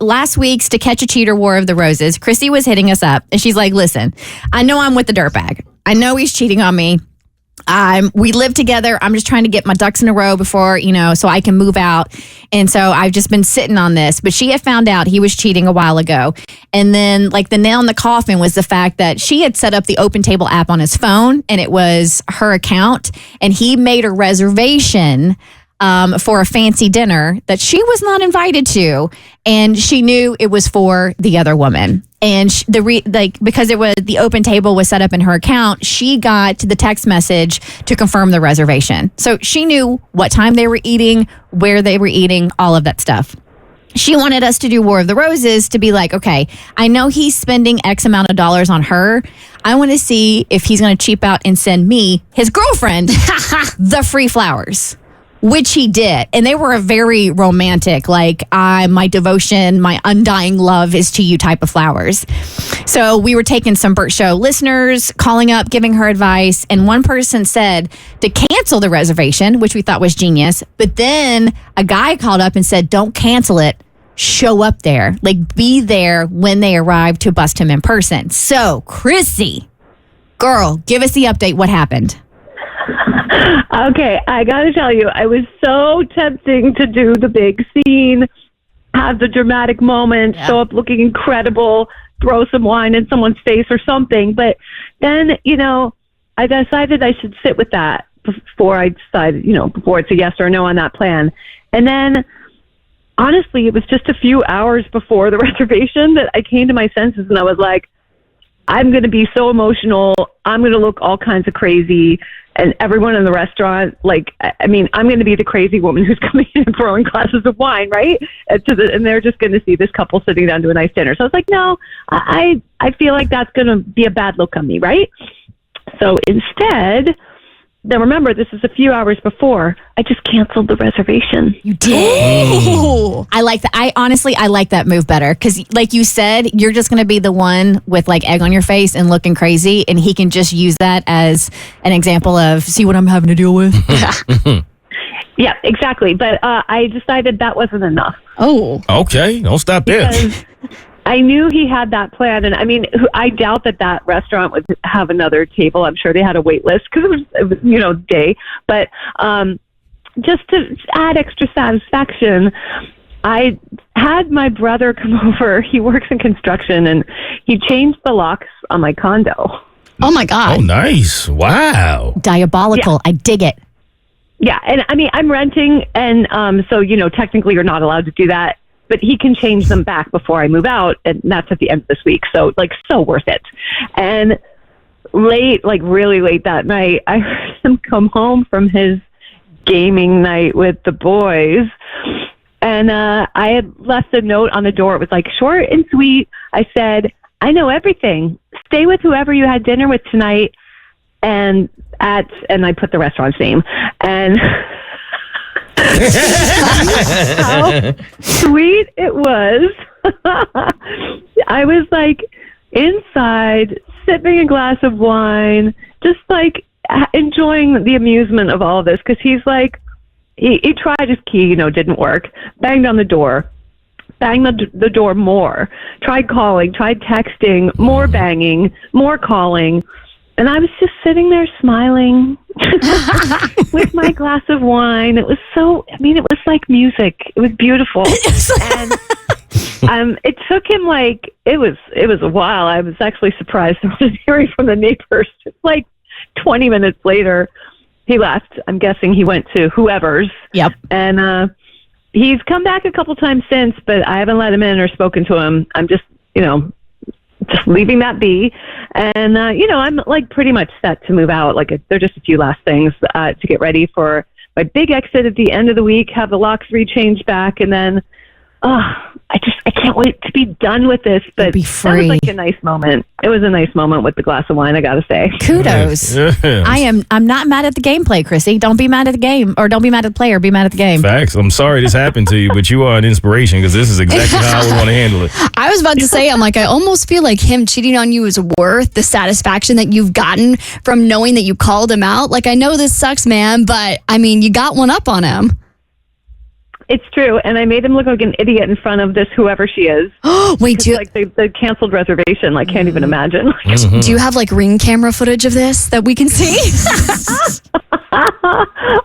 last week's To Catch a Cheater War of the Roses, Chrissy was hitting us up, and she's like, listen, I know I'm with the dirtbag. I know he's cheating on me. We live together. I'm just trying to get my ducks in a row before, so I can move out. And so I've just been sitting on this. But she had found out he was cheating a while ago. And then the nail in the coffin was the fact that she had set up the Open Table app on his phone, and it was her account. And he made a reservation for a fancy dinner that she was not invited to, and she knew it was for the other woman. And because it was the Open Table was set up in her account, she got the text message to confirm the reservation. So she knew what time they were eating, where they were eating, all of that stuff. She wanted us to do War of the Roses to be like, okay, I know he's spending X amount of dollars on her. I want to see if he's going to cheap out and send me, his girlfriend, the free flowers. Which he did. And they were a very romantic, my devotion, my undying love is to you type of flowers. So we were taking some Bert Show listeners, calling up, giving her advice. And one person said to cancel the reservation, which we thought was genius. But then a guy called up and said, don't cancel it. Show up there. Be there when they arrive to bust him in person. So, Chrissy, girl, give us the update. What happened? Okay, I got to tell you, I was so tempting to do the big scene, have the dramatic moment, show up looking incredible, throw some wine in someone's face or something. But then, I decided I should sit with that before I decide, before it's a yes or no on that plan. And then, honestly, it was just a few hours before the reservation that I came to my senses, and I was like, I'm going to be so emotional. I'm going to look all kinds of crazy. And everyone in the restaurant, I'm going to be the crazy woman who's coming in and throwing glasses of wine, right? And they're just going to see this couple sitting down to a nice dinner. So I was like, no, I feel like that's going to be a bad look on me, right? So instead, now remember, this is a few hours before, I just canceled the reservation. You did? Ooh. I like that. I like that move better. Because like you said, you're just going to be the one with egg on your face and looking crazy. And he can just use that as an example of, see what I'm having to deal with? Yeah, exactly. But I decided that wasn't enough. Oh. Okay. Don't stop there. Because I knew he had that plan, and I doubt that restaurant would have another table. I'm sure they had a wait list because it was day. But just to add extra satisfaction, I had my brother come over. He works in construction, and he changed the locks on my condo. Oh my God! Oh, nice! Wow, diabolical! Yeah. I dig it. Yeah, and I'm renting, and so technically you're not allowed to do that. But he can change them back before I move out, and that's at the end of this week. So, so worth it. And really late that night, I heard him come home from his gaming night with the boys. And I had left a note on the door. It was short and sweet. I said, I know everything. Stay with whoever you had dinner with tonight. And I put the restaurant's name. And... how sweet it was. I was inside sipping a glass of wine, just enjoying the amusement of all of this, because he's he tried his key, didn't work, banged on the door, banged the door more, tried calling, tried texting, more banging, more calling. And I was just sitting there smiling with my glass of wine. It was it was like music. It was beautiful. And it took him it was a while. I was actually surprised I was hearing from the neighbors. Just 20 minutes later, he left. I'm guessing he went to whoever's. Yep. And he's come back a couple times since, but I haven't let him in or spoken to him. I'm just, just leaving that be. And, I'm pretty much set to move out. There are just a few last things to get ready for my big exit at the end of the week, have the locks rechanged back. And then I can't wait to be done with this. But be free. That was like a nice moment. It was a nice moment with the glass of wine, I gotta say. Kudos. Yeah. I'm not mad at the gameplay, Chrissy. Don't be mad at the game, or don't be mad at the player. Be mad at the game. Facts. I'm sorry this happened to you, but you are an inspiration because this is exactly how I would want to handle it. I was about to say, I'm like, I almost feel like him cheating on you is worth the satisfaction that you've gotten from knowing that you called him out. Like, I know this sucks, man, but I mean, you got one up on him. It's true, and I made him look like an idiot in front of this whoever she is. Wait, do you, like the canceled reservation? Like, can't even imagine. do you have like Ring camera footage of this that we can see?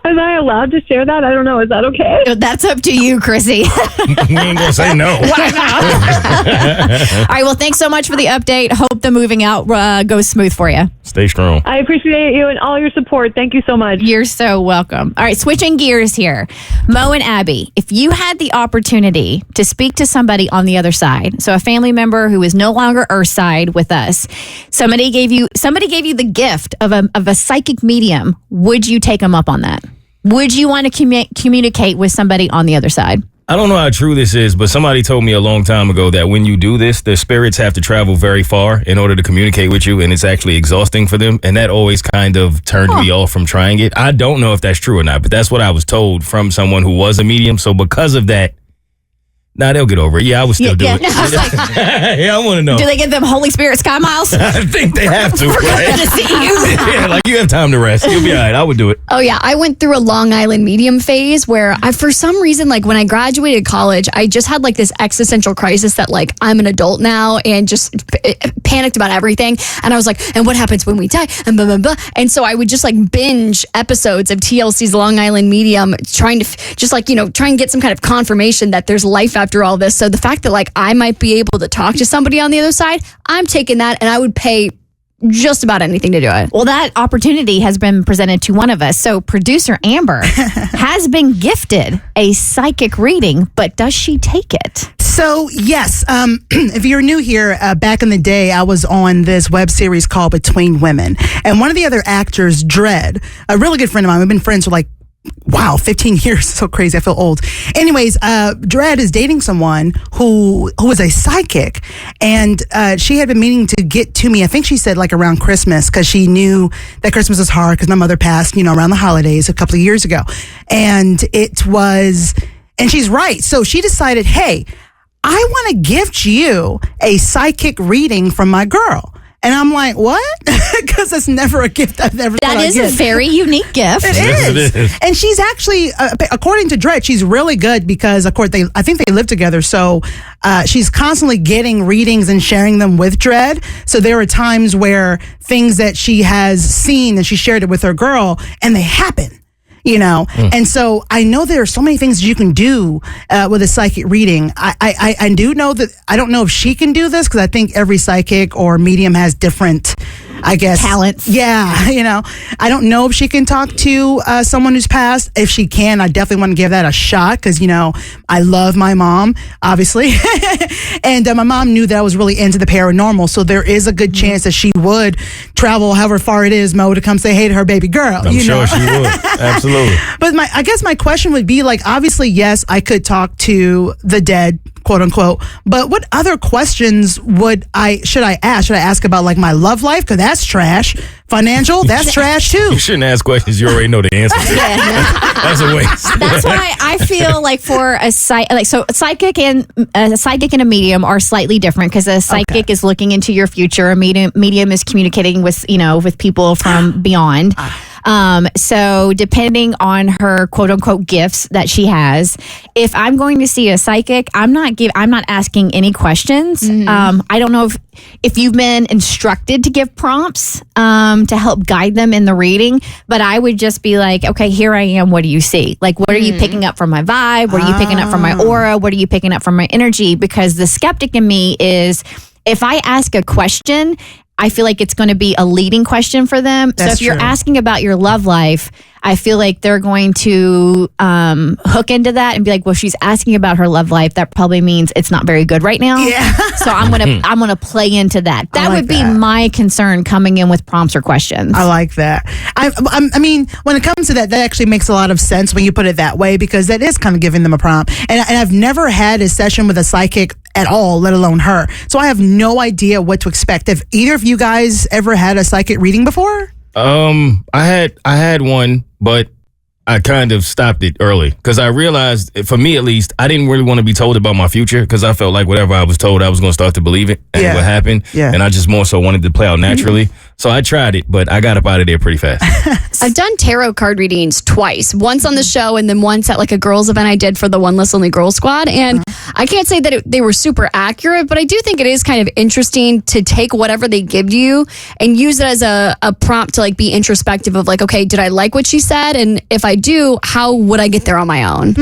Am I allowed to share that? I don't know. Is that okay? That's up to you, Chrissy. We ain't gonna say no. Why not? All right. Well, thanks so much for the update. Hope the moving out goes smooth for you. Stay strong. I appreciate you and all your support. Thank you so much. You're so welcome. All right, switching gears here. Mo and Abby, if you had the opportunity to speak to somebody on the other side, so a family member who is no longer Earthside with us, somebody gave you the gift of a psychic medium, would you take them up on that? Would you want to communicate with somebody on the other side? I don't know how true this is, but somebody told me a long time ago that when you do this, the spirits have to travel very far in order to communicate with you, and it's actually exhausting for them. And that always kind of turned me off from trying it. I don't know if that's true or not, but that's what I was told from someone who was a medium. So because of that, they'll get over it. Yeah, I would still do it. Yeah, I want to know. Do they give them Holy Spirit sky miles? I think they have to. Right? To see you. Yeah, like you have time to rest. You'll be all right. I would do it. Oh, yeah. I went through a Long Island medium phase where for some reason, like when I graduated college, I just had like this existential crisis that like I'm an adult now and just panicked about everything. And I was like, and what happens when we die? And blah, blah, blah. And so I would just like binge episodes of TLC's Long Island Medium, trying to try and get some kind of confirmation that there's life after all this. So the fact that like I might be able to talk to somebody on the other side, I'm taking that, and I would pay just about anything to do it. Well, that opportunity has been presented to one of us. So producer Amber has been gifted a psychic reading, but does she take it? So, yes, if you're new here, back in the day, I was on this web series called Between Women. And one of the other actors, Dredd, a really good friend of mine, we've been friends for 15 years. So crazy. I feel old. Anyways, Dredd is dating someone who is a psychic, and she had been meaning to get to me. I think she said like around Christmas, because she knew that Christmas was hard because my mother passed, around the holidays a couple of years ago. And she's right. So she decided, hey, I want to gift you a psychic reading from my girl. And I'm like, what? Because it's never a gift I've ever thought I'd That is a very unique gift. It is. And she's actually, according to Dredd, she's really good because, of course, I think they live together. So she's constantly getting readings and sharing them with Dredd. So there are times where things that she has seen and she shared it with her girl and they happen. And so I know there are so many things you can do with a psychic reading. I do know that I don't know if she can do this because I think every psychic or medium has different, I guess, talents. Yeah, I don't know if she can talk to someone who's passed. If she can, I definitely want to give that a shot because I love my mom, obviously, and my mom knew that I was really into the paranormal. So there is a good chance that she would travel however far it is, Mo, to come say hey to her baby girl. I'm sure she would. Absolutely. But I guess my question would be obviously, yes, I could talk to the dead, quote unquote. But what other questions should I ask? Should I ask about my love life? Because that's trash. Financial, that's trash too. You shouldn't ask questions you already know the answer to. That's a waste. That's why I feel like for a psychic and a medium are slightly different because a psychic is looking into your future. A medium is communicating with with people from beyond. So depending on her quote unquote gifts that she has, if I'm going to see a psychic, I'm not asking any questions. Mm-hmm. I don't know if you've been instructed to give prompts to help guide them in the reading, but I would just be like, okay, here I am. What do you see? What are you picking up from my vibe? What are you picking up from my aura? What are you picking up from my energy? Because the skeptic in me is, if I ask a question I feel like it's going to be a leading question for them. That's so if you're true. asking about your love life, I feel like they're going to hook into that and be like, well, she's asking about her love life. That probably means it's not very good right now. Yeah. So I'm gonna play into that. That like would be that. my concern coming in with prompts or questions. I like that. I mean, when it comes to that actually makes a lot of sense when you put it that way, because that is kind of giving them a prompt. And I've never had a session with a psychic at all, let alone her. So I have no idea what to expect. Have either of you guys ever had a psychic reading before? I had one, but I kind of stopped it early because I realized, for me at least, I didn't really want to be told about my future because I felt like whatever I was told, I was going to start to believe it and it would happen. Yeah. And I just more so wanted to play out naturally. So I tried it, but I got up out of there pretty fast. I've done tarot card readings twice. Once on the show and then once at like a girls event I did for the One Less Lonely Girls Squad. And I can't say that they were super accurate, but I do think it is kind of interesting to take whatever they give you and use it as a prompt to like be introspective of like, okay, did I like what she said? And if I do, how would I get there on my own?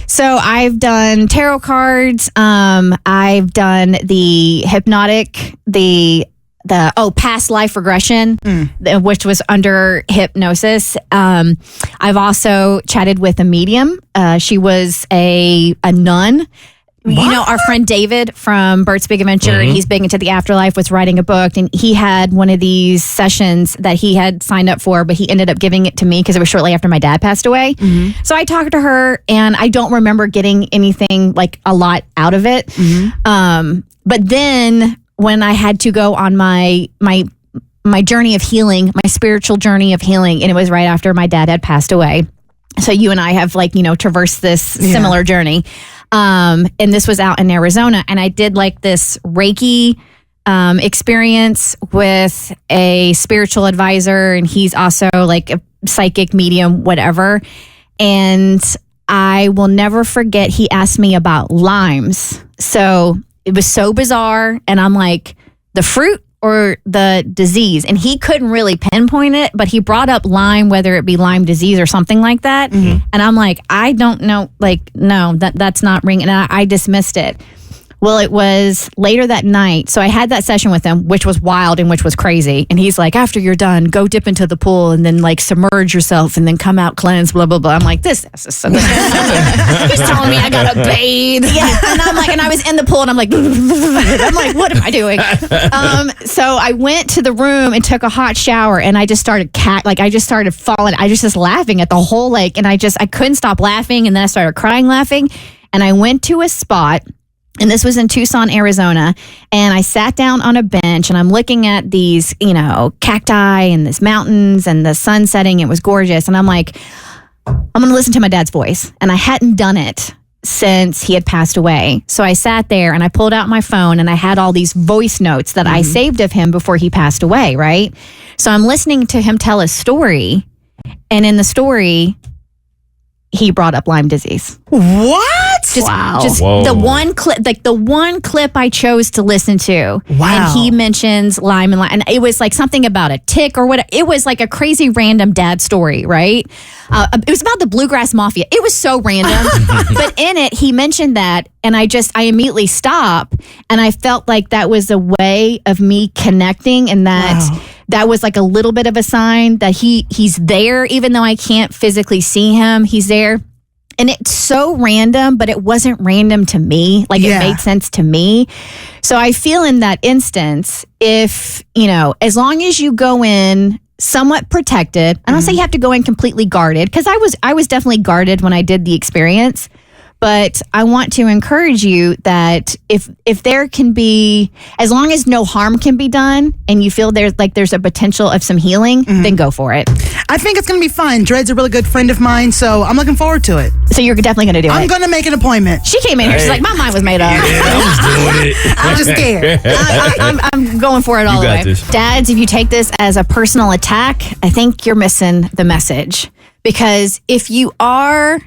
So I've done tarot cards. I've done the hypnotic, the past life regression, which was under hypnosis. I've also chatted with a medium. She was a nun. You know, our friend David from Bert's Big Adventure, and he's big into the afterlife, was writing a book, and he had one of these sessions that he had signed up for, but he ended up giving it to me because it was shortly after my dad passed away. So I talked to her, and I don't remember getting anything like a lot out of it. But then when I had to go on my journey of healing, my spiritual journey of healing, and it was right after my dad had passed away. So you and I have traversed this similar journey. And this was out in Arizona, and I did like this Reiki experience with a spiritual advisor, and he's also like a psychic medium, whatever. And I will never forget, he asked me about limes. So it was so bizarre, and I'm like, the fruit or the disease? And he couldn't really pinpoint it, but he brought up Lyme, whether it be Lyme disease or something like that. And I'm like, I don't know, no, that's not ringing. And I dismissed it. Well, it was later that night. So I had that session with him, which was wild and which was crazy. And he's like, after you're done, go dip into the pool and then like submerge yourself and then come out cleansed, blah, blah, blah. I'm like, this is so he's telling me I got to bathe. Yeah. And I'm like, and I was in the pool and I'm like, what am I doing? So I went to the room and took a hot shower, and I just started I just started falling. I just laughing at the whole lake, and I couldn't stop laughing. And then I started crying laughing. And I went to a spot, and this was in Tucson, Arizona. And I sat down on a bench, and I'm looking at these, cacti and these mountains and the sun setting. It was gorgeous. And I'm like, I'm going to listen to my dad's voice. And I hadn't done it since he had passed away. So I sat there and I pulled out my phone, and I had all these voice notes that I saved of him before he passed away, right? So I'm listening to him tell a story. And in the story, he brought up Lyme disease. What? Just the one clip I chose to listen to. Wow. And he mentions Lyme and it was like something about a tick or what. It was like a crazy random dad story, right? It was about the bluegrass mafia. It was so random. But in it, he mentioned that, and I immediately stopped, and I felt like that was a way of me connecting, and that was like a little bit of a sign that he's there, even though I can't physically see him. He's there. And it's so random, but it wasn't random to me. It made sense to me. So I feel in that instance, if, as long as you go in somewhat protected, I don't say you have to go in completely guarded, because I was definitely guarded when I did the experience. But I want to encourage you that if there can be, as long as no harm can be done, and you feel there's a potential of some healing, then go for it. I think it's going to be fun. Dred's a really good friend of mine, so I'm looking forward to it. So you're definitely going to do it? I'm going to make an appointment. She came in here, she's like, my mind was made up. Yeah, I was doing it. I'm just scared. I'm going for it all the way. This. Dads, if you take this as a personal attack, I think you're missing the message. Because if you are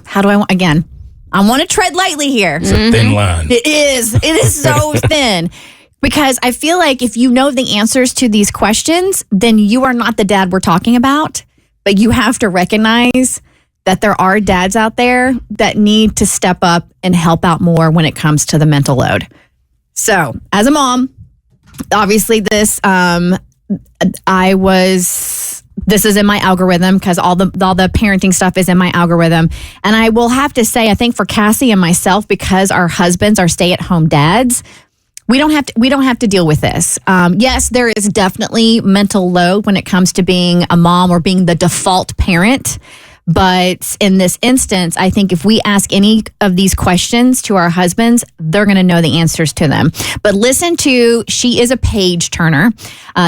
how do I want, again, I want to tread lightly here. It's a thin line. It is so thin. Because I feel like if you know the answers to these questions, then you are not the dad we're talking about. But you have to recognize that there are dads out there that need to step up and help out more when it comes to the mental load. So, as a mom, obviously this this is in my algorithm because all the parenting stuff is in my algorithm. And I will have to say, I think for Cassie and myself, because our husbands are stay-at-home dads, we don't have to deal with this. Yes, there is definitely mental load when it comes to being a mom or being the default parent. But in this instance, I think if we ask any of these questions to our husbands, they're going to know the answers to them. But listen to, she is a page turner.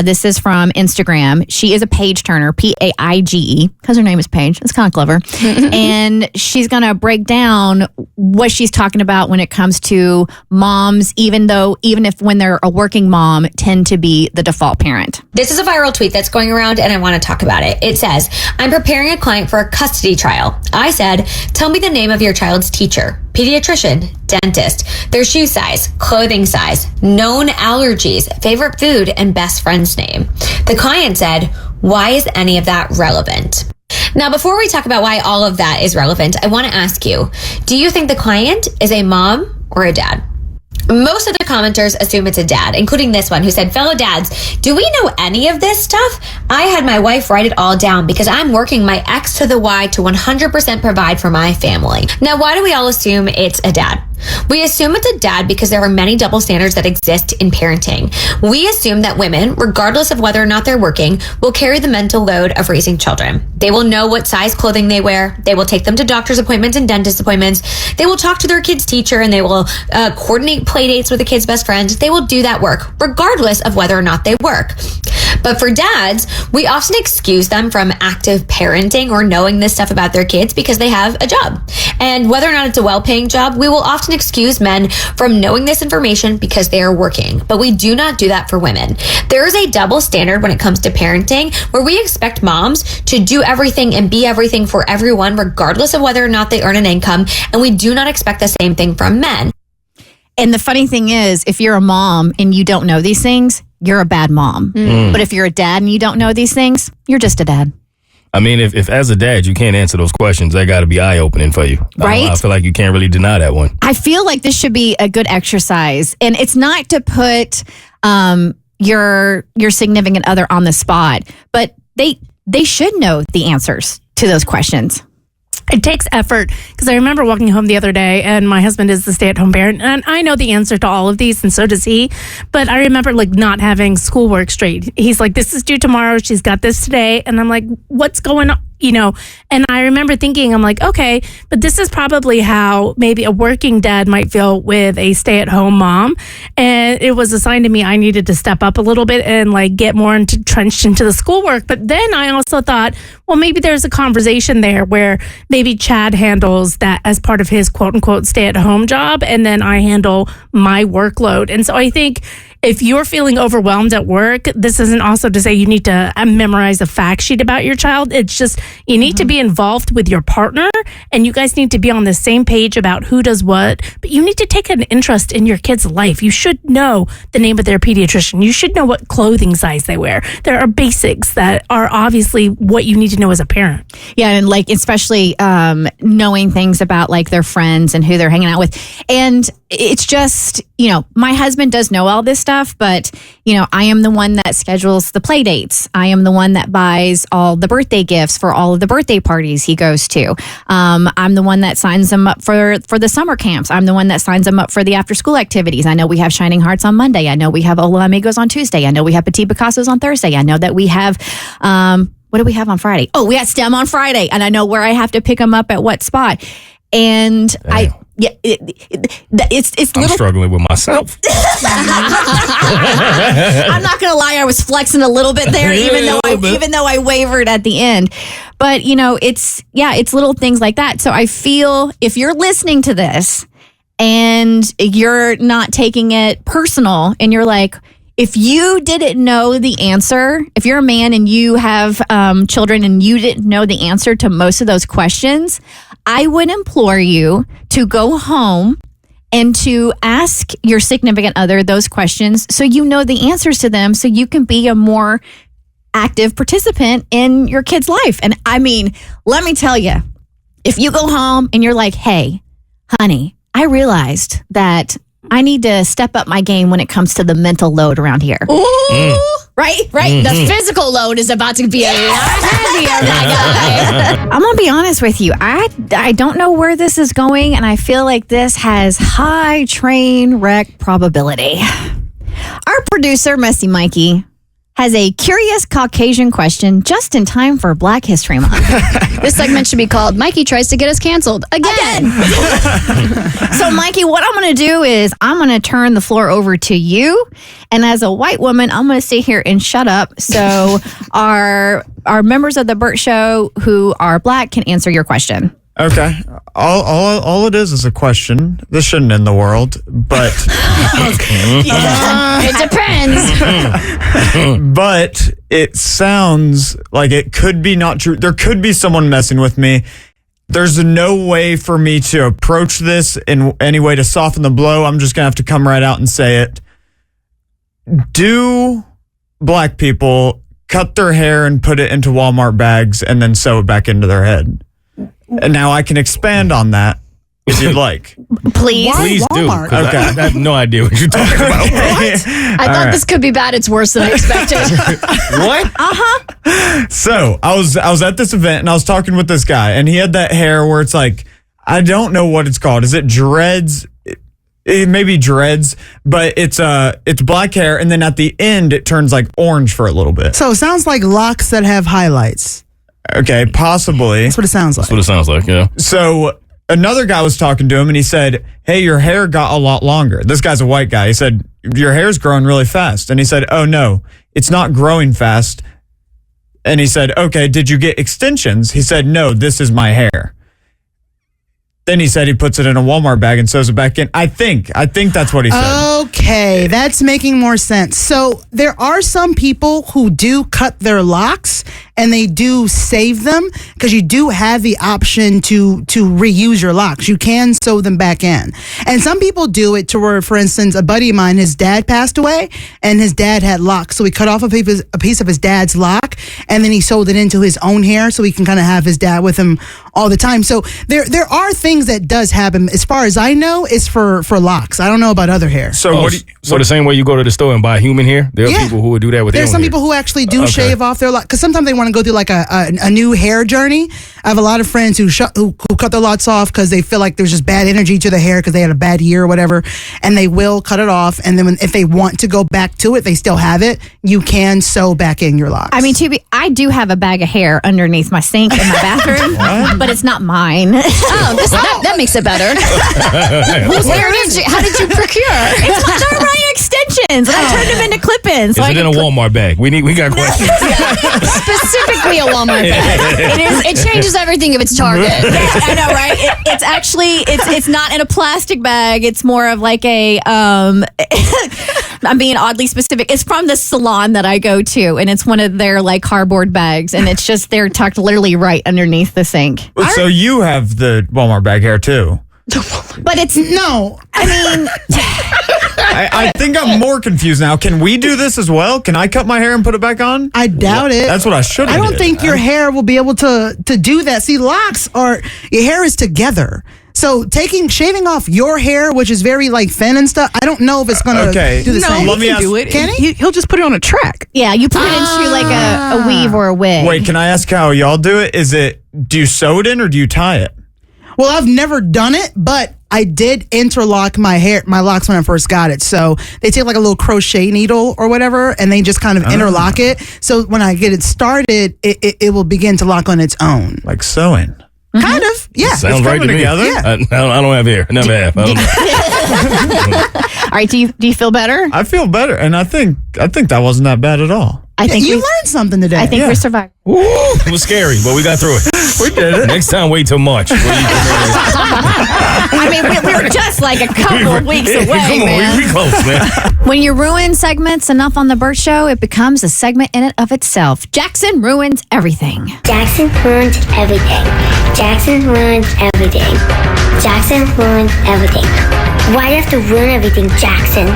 This is from Instagram. She is a page turner, Paige, because her name is Paige. It's kind of clever. And she's going to break down what she's talking about when it comes to moms, even if when they're a working mom, tend to be the default parent. This is a viral tweet that's going around and I want to talk about it. It says, I'm preparing a client for a custody trial. I said, tell me the name of your child's teacher, pediatrician, dentist, their shoe size, clothing size, known allergies, favorite food, and best friend's name. The client said, why is any of that relevant? Now, before we talk about why all of that is relevant, I want to ask you, do you think the client is a mom or a dad? Most of the commenters assume it's a dad, including this one who said, fellow dads, do we know any of this stuff? I had my wife write it all down because I'm working my X to the Y to 100% provide for my family. Now, why do we all assume it's a dad? We assume it's a dad because there are many double standards that exist in parenting. We assume that women, regardless of whether or not they're working, will carry the mental load of raising children. They will know what size clothing they wear. They will take them to doctor's appointments and dentist appointments. They will talk to their kid's teacher and they will coordinate play dates with the kid's best friend. They will do that work, regardless of whether or not they work. But for dads, we often excuse them from active parenting or knowing this stuff about their kids because they have a job. And whether or not it's a well-paying job, we will often excuse men from knowing this information because they are working. But we do not do that for women. There is a double standard when it comes to parenting where we expect moms to do everything and be everything for everyone, regardless of whether or not they earn an income. And we do not expect the same thing from men. And the funny thing is, if you're a mom and you don't know these things, you're a bad mom. But if you're a dad and you don't know these things, you're just a dad. I mean, if as a dad you can't answer those questions, that got to be eye-opening for you. Right? I feel like you can't really deny that one. I feel like this should be a good exercise. And it's not to put your significant other on the spot, but they should know the answers to those questions. It takes effort because I remember walking home the other day and my husband is the stay-at-home parent and I know the answer to all of these and so does he. But I remember like not having schoolwork straight. He's like, this is due tomorrow. She's got this today. And I'm like, what's going on? You know, and I remember thinking, I'm like, okay, but this is probably how maybe a working dad might feel with a stay-at-home mom. And it was a sign to me I needed to step up a little bit and like get more entrenched into the schoolwork. But then I also thought, well, maybe there's a conversation there where maybe Chad handles that as part of his quote unquote stay-at-home job. And then I handle my workload. And so I think if you're feeling overwhelmed at work, this isn't also to say you need to memorize a fact sheet about your child. It's just you need to be involved with your partner and you guys need to be on the same page about who does what. But you need to take an interest in your kid's life. You should know the name of their pediatrician. You should know what clothing size they wear. There are basics that are obviously what you need to know as a parent. Yeah, and like especially knowing things about like their friends and who they're hanging out with. And it's just, you know, my husband does know all this stuff, but, you know, I am the one that schedules the play dates. I am the one that buys all the birthday gifts for all of the birthday parties he goes to. I'm the one that signs them up for the summer camps. I'm the one that signs them up for the after school activities. I know we have Shining Hearts on Monday. I know we have Hola Amigos on Tuesday. I know we have Petit Picassos on Thursday. I know that we have, what do we have on Friday? Oh, we got STEM on Friday. And I know where I have to pick them up at what spot. And it's I'm little. struggling with myself. I'm not gonna lie, I was flexing a little bit there, even though I wavered at the end. But you know, it's little things like that. So I feel if you're listening to this and you're not taking it personal, and you're like, if you didn't know the answer, if you're a man and you have children and you didn't know the answer to most of those questions, I would implore you to go home and to ask your significant other those questions so you know the answers to them so you can be a more active participant in your kid's life. And I mean, let me tell you, if you go home and you're like, hey, honey, I realized that I need to step up my game when it comes to the mental load around here. Ooh. Right? The physical load is about to be a lot heavier, my guy. I'm going to be honest with you. I don't know where this is going, and I feel like this has high train wreck probability. Our producer, Messy Mikey, has a curious Caucasian question just in time for Black History Month. This segment should be called Mikey Tries to Get Us Canceled Again. So, Mikey, what I'm going to do is I'm going to turn the floor over to you. And as a white woman, I'm going to sit here and shut up so our members of the Bert Show who are Black can answer your question. Okay. All it is a question. This shouldn't end the world, but It depends. But it sounds like it could be not true. There could be someone messing with me. There's no way for me to approach this in any way to soften the blow. I'm just gonna have to come right out and say it. Do Black people cut their hair and put it into Walmart bags and then sew it back into their head? And now I can expand on that if you'd like. Please. Please do. Okay. I have no idea what you're talking about. I thought this could be bad. It's worse than I expected. What? So I was at this event and I was talking with this guy and he had that hair where it's like, I don't know what it's called. Is it dreads? It may be dreads, but it's black hair and then at the end it turns like orange for a little bit. So it sounds like locks that have highlights. Okay, possibly. That's what it sounds like. That's what it sounds like, yeah. So another guy was talking to him and he said, hey, your hair got a lot longer. This guy's a white guy. He said, your hair's growing really fast. And he said, oh no, it's not growing fast. And he said, okay, did you get extensions? He said, no, this is my hair. Then he said he puts it in a Walmart bag and sews it back in. I think that's what he said. Okay, that's making more sense. So there are some people who do cut their locks and they do save them because you do have the option to reuse your locks. You can sew them back in. And some people do it to where, for instance, a buddy of mine, his dad passed away and his dad had locks. So he cut off a piece of his dad's lock and then he sewed it into his own hair so he can kind of have his dad with him all the time. So there are things that does happen. As far as I know, it's for locks. I don't know about other hair. So the same way you go to the store and buy human hair, there are people who would do that with their own There's some hair. people who actually do shave off their lock because sometimes they want to go through like a new hair journey. I have a lot of friends who cut their locks off because they feel like there's just bad energy to the hair because they had a bad year or whatever, and they will cut it off. And then if they want to go back to it, they still have it. You can sew back in your locks. I mean, I do have a bag of hair underneath my sink in my bathroom, but it's not mine. That makes it better. How did you procure? It's my right extensions, and I turned them into clip-ins. Is it in a Walmart bag? We got questions. Specifically a Walmart bag. It changes everything if it's Target. Yeah, I know, right? It's actually it's not in a plastic bag. It's more of like a I'm being oddly specific. It's from the salon that I go to, and it's one of their like cardboard bags, and it's just they're tucked literally right underneath the sink. So you have the Walmart bag hair too. But it's no. I mean, I think I'm more confused now. Can we do this as well? Can I cut my hair and put it back on? I doubt it. That's what I should have I don't think your hair will be able to do that. See, locks your hair is together. So shaving off your hair, which is very like thin and stuff, I don't know if it's going to do the same. No, he can do it. Can he? He'll just put it on a track. Yeah, you put it into like a weave or a wig. Wait, can I ask how y'all do it? Do you sew it in or do you tie it? Well, I've never done it, but I did interlock my locks when I first got it. So they take like a little crochet needle or whatever, and they just kind of interlock it. So when I get it started, it will begin to lock on its own. Like sewing. Kind of, yeah. Sounds right to me. Together. Yeah. I don't have hair. Never have. All right, do you feel better? I feel better, and I think that wasn't that bad at all. I think you learned something today. I think we survived. It was scary, but we got through it. We did it. Next time, wait till March. I mean, we were just like a couple of weeks away, Come on, man. we close, man. When you ruin segments enough on the Bert Show, it becomes a segment in and of itself. Jackson ruins everything. Jackson ruins everything. Jackson ruins everything. Jackson ruins everything. Why do you have to ruin everything, Jackson?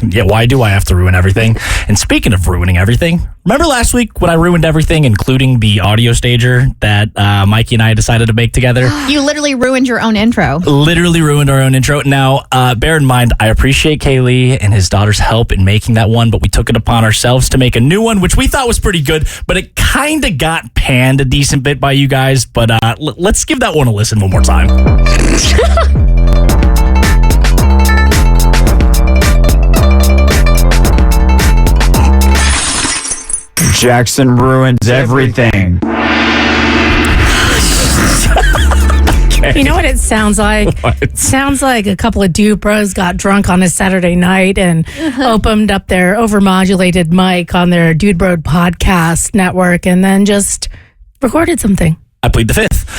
Yeah, why do I have to ruin everything? And speaking of ruining everything, remember last week when I ruined everything, including the audio stager that Mikey and I decided to make together? You literally ruined your own intro. Literally ruined our own intro. Now, bear in mind, I appreciate Kaylee and his daughter's help in making that one, but we took it upon ourselves to make a new one, which we thought was pretty good, but it kind of got panned a decent bit by you guys. But let's give that one a listen one more time. Jackson ruins everything. You know what it sounds like? It sounds like a couple of dude bros got drunk on a Saturday night and opened up their overmodulated mic on their Dude Bro podcast network and then just recorded something. I plead the fifth.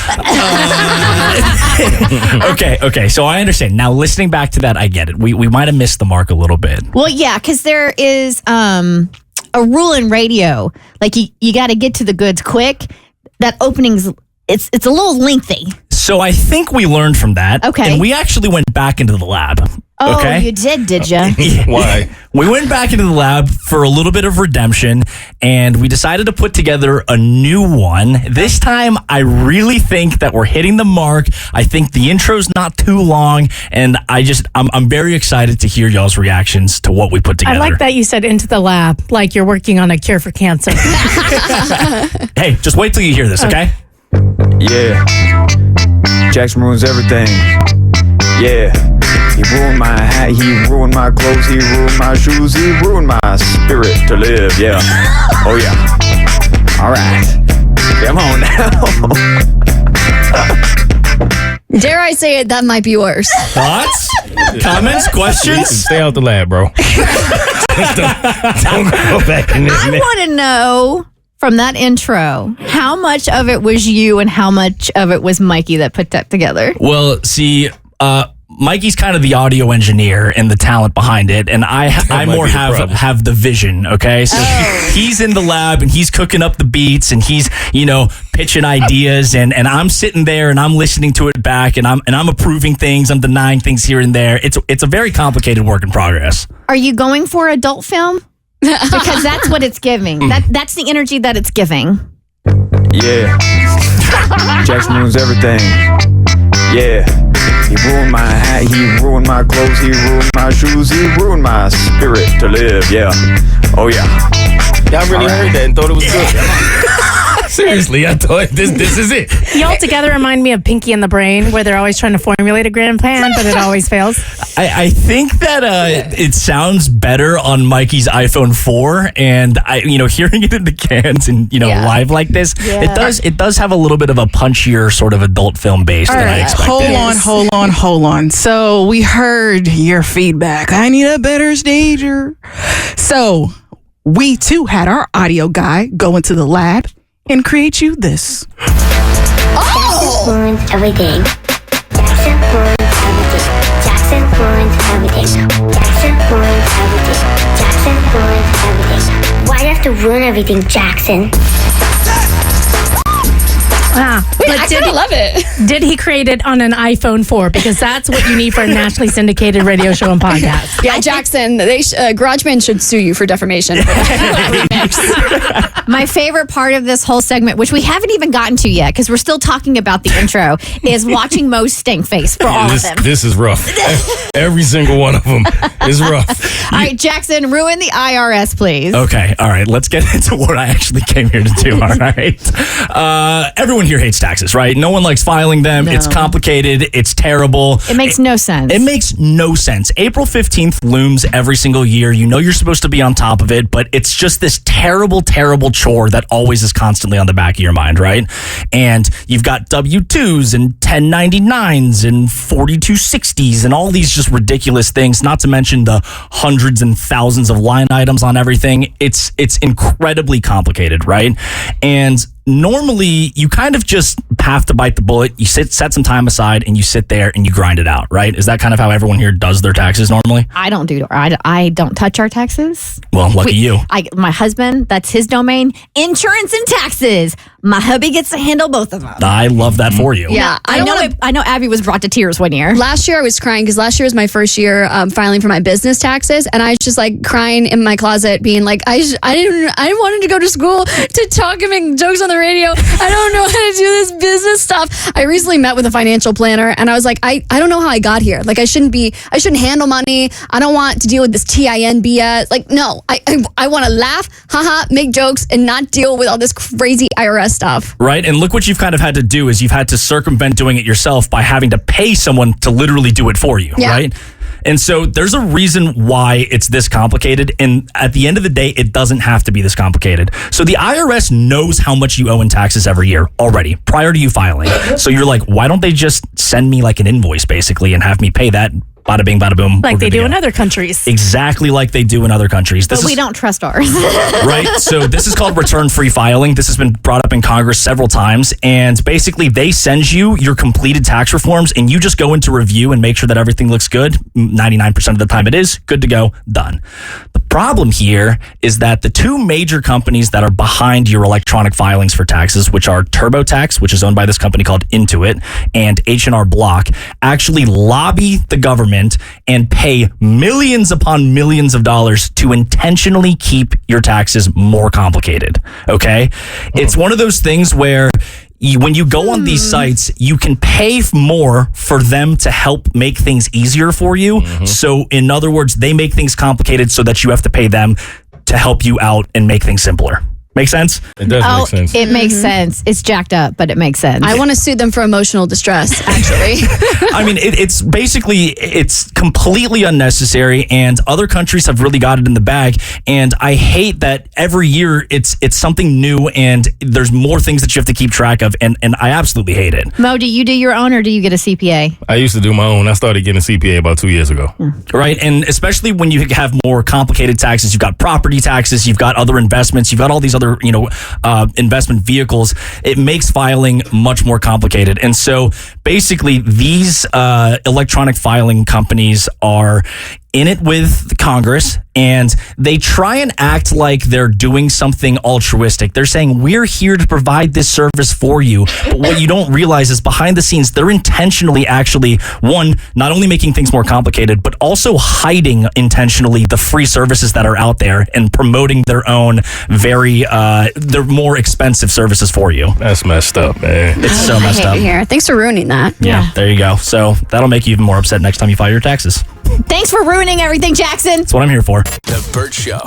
Okay. So I understand. Now, listening back to that, I get it. We might have missed the mark a little bit. Well, yeah, because there is a rule in radio. Like, you got to get to the goods quick. That opening's, it's a little lengthy. So I think we learned from that. Okay. And we actually went back into the lab. Oh, okay? you did you? Why? We went back into the lab for a little bit of redemption, and we decided to put together a new one. This time, I really think that we're hitting the mark. I think the intro's not too long, and I'm very excited to hear y'all's reactions to what we put together. I like that you said into the lab, like you're working on a cure for cancer. Hey, just wait till you hear this, okay? Yeah. Jackson ruins everything. Yeah. He ruined my hat, he ruined my clothes, he ruined my shoes, he ruined my spirit to live, yeah. Oh yeah. All right. Come on now. Dare I say it, that might be worse. Thoughts? Comments? Questions? Stay out the lab, bro. don't go back in there. I want to know from that intro, how much of it was you and how much of it was Mikey that put that together? Well, see, Mikey's kind of the audio engineer and the talent behind it, and I more have the vision. Okay, so he's in the lab and he's cooking up the beats and he's pitching ideas, and I'm sitting there and I'm listening to it back and I'm approving things, I'm denying things here and there. It's a very complicated work in progress. Are you going for adult film? Because that's what it's giving. That's the energy that it's giving. Yeah. Jackson ruins everything. Yeah. He ruined my hat, he ruined my clothes, he ruined my shoes, he ruined my spirit to live, yeah. Oh yeah. Y'all really heard that and thought it was good. Seriously, I thought this is it. Y'all together remind me of Pinky and the Brain, where they're always trying to formulate a grand plan, but it always fails. I think that it sounds better on Mikey's iPhone 4, and hearing it in the cans and live like this, it does have a little bit of a punchier sort of adult film base than I expected. Hold on. So we heard your feedback. I need a better stager. So we too had our audio guy go into the lab and create you this. Jackson ruins everything. Jackson ruins everything. Jackson ruins everything. Jackson ruins everything. Jackson ruins everything. Why do you have to ruin everything, Jackson? Wait, I kind of love it. Did he create it on an iPhone 4? Because that's what you need for a nationally syndicated radio show and podcast. Yeah, Jackson, GarageBand should sue you for defamation. My favorite part of this whole segment, which we haven't even gotten to yet, because we're still talking about the intro, is watching Mo's stank face for all of them. This is rough. Every single one of them is rough. All right, Jackson, ruin the IRS, please. Okay, all right. Let's get into what I actually came here to do, all right? Everyone here hates taxes, right? No one likes filing them. No. It's complicated. It's terrible. It makes no sense. It makes no sense. April 15th looms every single year. You know you're supposed to be on top of it, but it's just this terrible, terrible chore that always is constantly on the back of your mind, right? And you've got W-2s and 1099s and 4260s and all these just ridiculous things, not to mention the hundreds and thousands of line items on everything. It's incredibly complicated, right? And normally you kind of just have to bite the bullet. You set some time aside and you sit there and you grind it out, right? Is that kind of how everyone here does their taxes normally? I don't touch our taxes. Well, lucky you. My husband, that's his domain. Insurance and taxes. My hubby gets to handle both of them. I love that for you. Yeah, I I know Abby was brought to tears one year. Last year I was crying because last year was my first year filing for my business taxes, and I was just like crying in my closet, being like, I wanted to go to school to talk and make jokes on the radio. I don't know how to do this business stuff. I recently met with a financial planner, and I was like, I don't know how I got here. Like I shouldn't handle money. I don't want to deal with this TIN BS. Like no, I want to laugh, haha, make jokes, and not deal with all this crazy IRS stuff. Right, and look what you've kind of had to do is you've had to circumvent doing it yourself by having to pay someone to literally do it for you, right? And so there's a reason why it's this complicated. And at the end of the day, it doesn't have to be this complicated. So the IRS knows how much you owe in taxes every year already prior to you filing. So you're like, why don't they just send me like an invoice basically and have me pay that? Bada bing, bada boom. Like they do in other countries. Exactly like they do in other countries. But we don't trust ours. Right? So this is called return-free filing. This has been brought up in Congress several times. And basically, they send you your completed tax reforms, and you just go into review and make sure that everything looks good. 99% of the time it is. Good to go. Done. The problem here is that the two major companies that are behind your electronic filings for taxes, which are TurboTax, which is owned by this company called Intuit, and H&R Block, actually lobby the government and pay millions upon millions of dollars to intentionally keep your taxes more complicated. Okay? It's one of those things where when you go on these sites, you can pay more for them to help make things easier for you. So in other words, they make things complicated so that you have to pay them to help you out and make things simpler. Make sense? It does make sense. It makes sense. It's jacked up, but it makes sense. I want to sue them for emotional distress, actually. I mean, it's basically, it's completely unnecessary, and other countries have really got it in the bag. And I hate that every year it's something new and there's more things that you have to keep track of. And I absolutely hate it. Mo, do you do your own or do you get a CPA? I used to do my own. I started getting a CPA about 2 years ago. Right. And especially when you have more complicated taxes, you've got property taxes, you've got other investments, you've got all these other investment vehicles, it makes filing much more complicated. And so basically these electronic filing companies are in it with Congress, and they try and act like they're doing something altruistic. They're saying, we're here to provide this service for you. But what you don't realize is behind the scenes, they're intentionally actually, one, not only making things more complicated, but also hiding intentionally the free services that are out there and promoting their own their more expensive services for you. That's messed up, man. It's so messed up. Here. Thanks for ruining that. Yeah, there you go. So that'll make you even more upset next time you file your taxes. Thanks for ruining everything, Jackson. That's what I'm here for. The Bert Show.